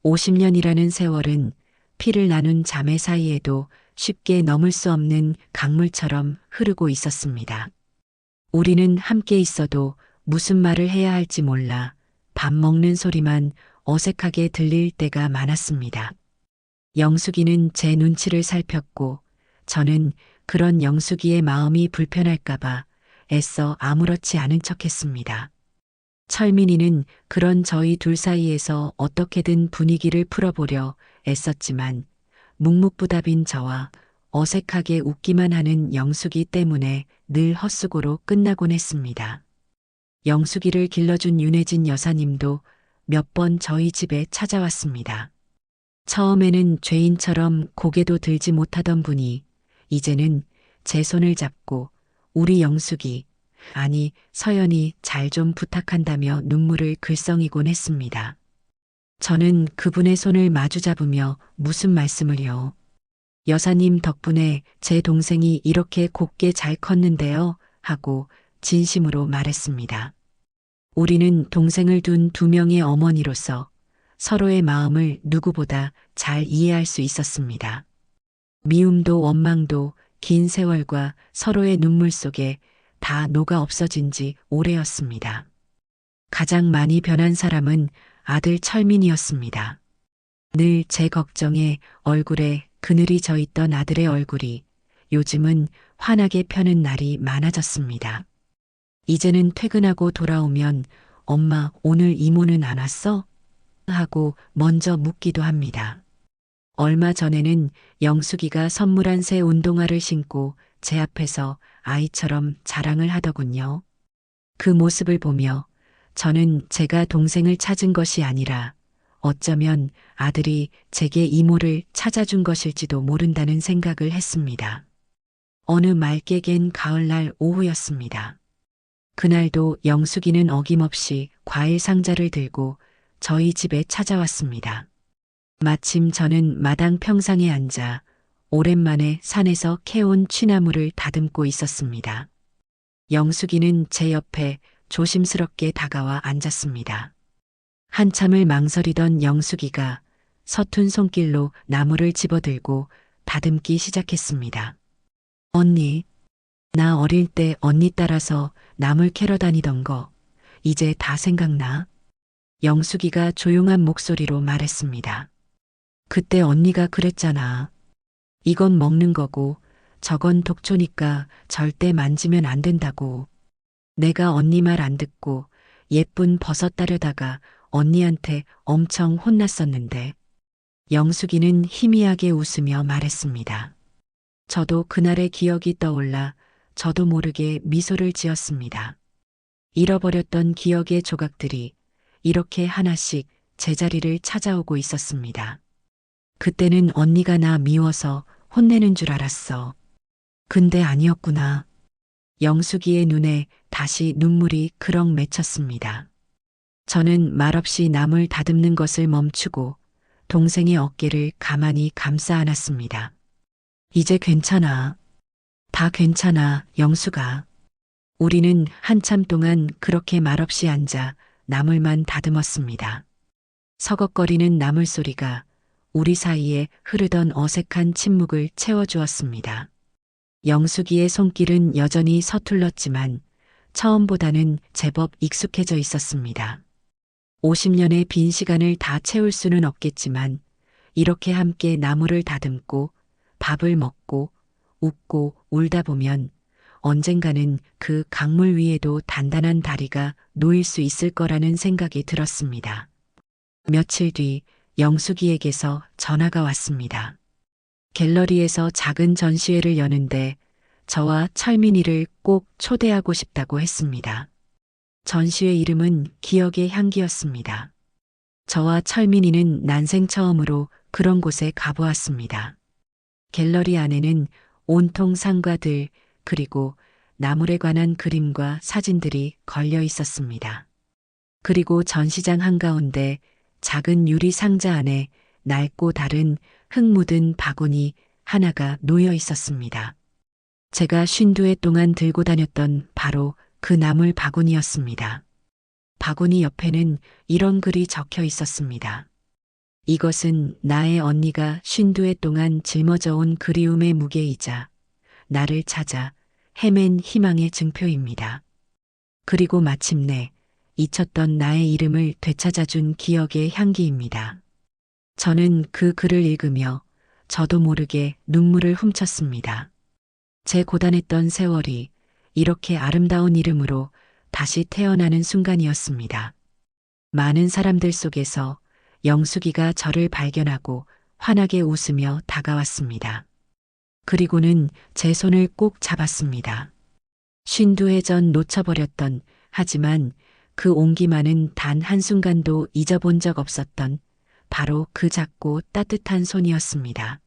50년이라는 세월은 피를 나눈 자매 사이에도 쉽게 넘을 수 없는 강물처럼 흐르고 있었습니다. 우리는 함께 있어도 무슨 말을 해야 할지 몰라 밥 먹는 소리만 어색하게 들릴 때가 많았습니다. 영숙이는 제 눈치를 살폈고 저는 그런 영숙이의 마음이 불편할까봐 애써 아무렇지 않은 척했습니다. 철민이는 그런 저희 둘 사이에서 어떻게든 분위기를 풀어보려 애썼지만 묵묵부답인 저와 어색하게 웃기만 하는 영숙이 때문에 늘 헛수고로 끝나곤 했습니다. 영숙이를 길러준 윤혜진 여사님도 몇 번 저희 집에 찾아왔습니다. 처음에는 죄인처럼 고개도 들지 못하던 분이 이제는 제 손을 잡고 우리 영숙이 아니, 서연이 잘 좀 부탁한다며 눈물을 글썽이곤 했습니다. 저는 그분의 손을 마주 잡으며 무슨 말씀을요. 여사님 덕분에 제 동생이 이렇게 곱게 잘 컸는데요. 하고 진심으로 말했습니다. 우리는 동생을 둔 두 명의 어머니로서 서로의 마음을 누구보다 잘 이해할 수 있었습니다. 미움도 원망도 긴 세월과 서로의 눈물 속에 다 녹아 없어진 지 오래였습니다. 가장 많이 변한 사람은 아들 철민이었습니다. 늘 제 걱정에 얼굴에 그늘이 져 있던 아들의 얼굴이 요즘은 환하게 펴는 날이 많아졌습니다. 이제는 퇴근하고 돌아오면 엄마 오늘 이모는 안 왔어? 하고 먼저 묻기도 합니다. 얼마 전에는 영숙이가 선물한 새 운동화를 신고 제 앞에서 아이처럼 자랑을 하더군요. 그 모습을 보며 저는 제가 동생을 찾은 것이 아니라 어쩌면 아들이 제게 이모를 찾아준 것일지도 모른다는 생각을 했습니다. 어느 맑게 갠 가을날 오후였습니다. 그날도 영숙이는 어김없이 과일 상자를 들고 저희 집에 찾아왔습니다. 마침 저는 마당 평상에 앉아 오랜만에 산에서 캐온 취나물을 다듬고 있었습니다. 영숙이는 제 옆에 조심스럽게 다가와 앉았습니다. 한참을 망설이던 영숙이가 서툰 손길로 나물을 집어들고 다듬기 시작했습니다. 언니, 나 어릴 때 언니 따라서 나물 캐러 다니던 거 이제 다 생각나? 영숙이가 조용한 목소리로 말했습니다. 그때 언니가 그랬잖아. 이건 먹는 거고 저건 독초니까 절대 만지면 안 된다고. 내가 언니 말 안 듣고 예쁜 버섯 따려다가 언니한테 엄청 혼났었는데. 영숙이는 희미하게 웃으며 말했습니다. 저도 그날의 기억이 떠올라 저도 모르게 미소를 지었습니다. 잃어버렸던 기억의 조각들이 이렇게 하나씩 제자리를 찾아오고 있었습니다. 그때는 언니가 나 미워서 혼내는 줄 알았어. 근데 아니었구나. 영숙이의 눈에 다시 눈물이 그럭 맺혔습니다. 저는 말없이 나물 다듬는 것을 멈추고 동생의 어깨를 가만히 감싸 안았습니다. 이제 괜찮아. 다 괜찮아, 영숙아. 우리는 한참 동안 그렇게 말없이 앉아 나물만 다듬었습니다. 서걱거리는 나물 소리가 우리 사이에 흐르던 어색한 침묵을 채워주었습니다. 영숙이의 손길은 여전히 서툴렀지만 처음보다는 제법 익숙해져 있었습니다. 50년의 빈 시간을 다 채울 수는 없겠지만 이렇게 함께 나물을 다듬고 밥을 먹고 웃고 울다 보면 언젠가는 그 강물 위에도 단단한 다리가 놓일 수 있을 거라는 생각이 들었습니다. 며칠 뒤 영숙이에게서 전화가 왔습니다. 갤러리에서 작은 전시회를 여는데 저와 철민이를 꼭 초대하고 싶다고 했습니다. 전시회 이름은 기억의 향기였습니다. 저와 철민이는 난생 처음으로 그런 곳에 가보았습니다. 갤러리 안에는 온통 상가들 그리고 나물에 관한 그림과 사진들이 걸려 있었습니다. 그리고 전시장 한가운데 작은 유리 상자 안에 낡고 다른 흙 묻은 바구니 하나가 놓여 있었습니다. 제가 52회 동안 들고 다녔던 바로 그 나물 바구니였습니다. 바구니 옆에는 이런 글이 적혀 있었습니다. 이것은 나의 언니가 52회 동안 짊어져 온 그리움의 무게이자 나를 찾아 헤맨 희망의 증표입니다. 그리고 마침내 잊혔던 나의 이름을 되찾아준 기억의 향기입니다. 저는 그 글을 읽으며 저도 모르게 눈물을 훔쳤습니다. 제 고단했던 세월이 이렇게 아름다운 이름으로 다시 태어나는 순간이었습니다. 많은 사람들 속에서 영숙이가 저를 발견하고 환하게 웃으며 다가왔습니다. 그리고는 제 손을 꼭 잡았습니다. 52회 전 놓쳐버렸던 하지만 그 온기만은 단 한순간도 잊어본 적 없었던 바로 그 작고 따뜻한 손이었습니다.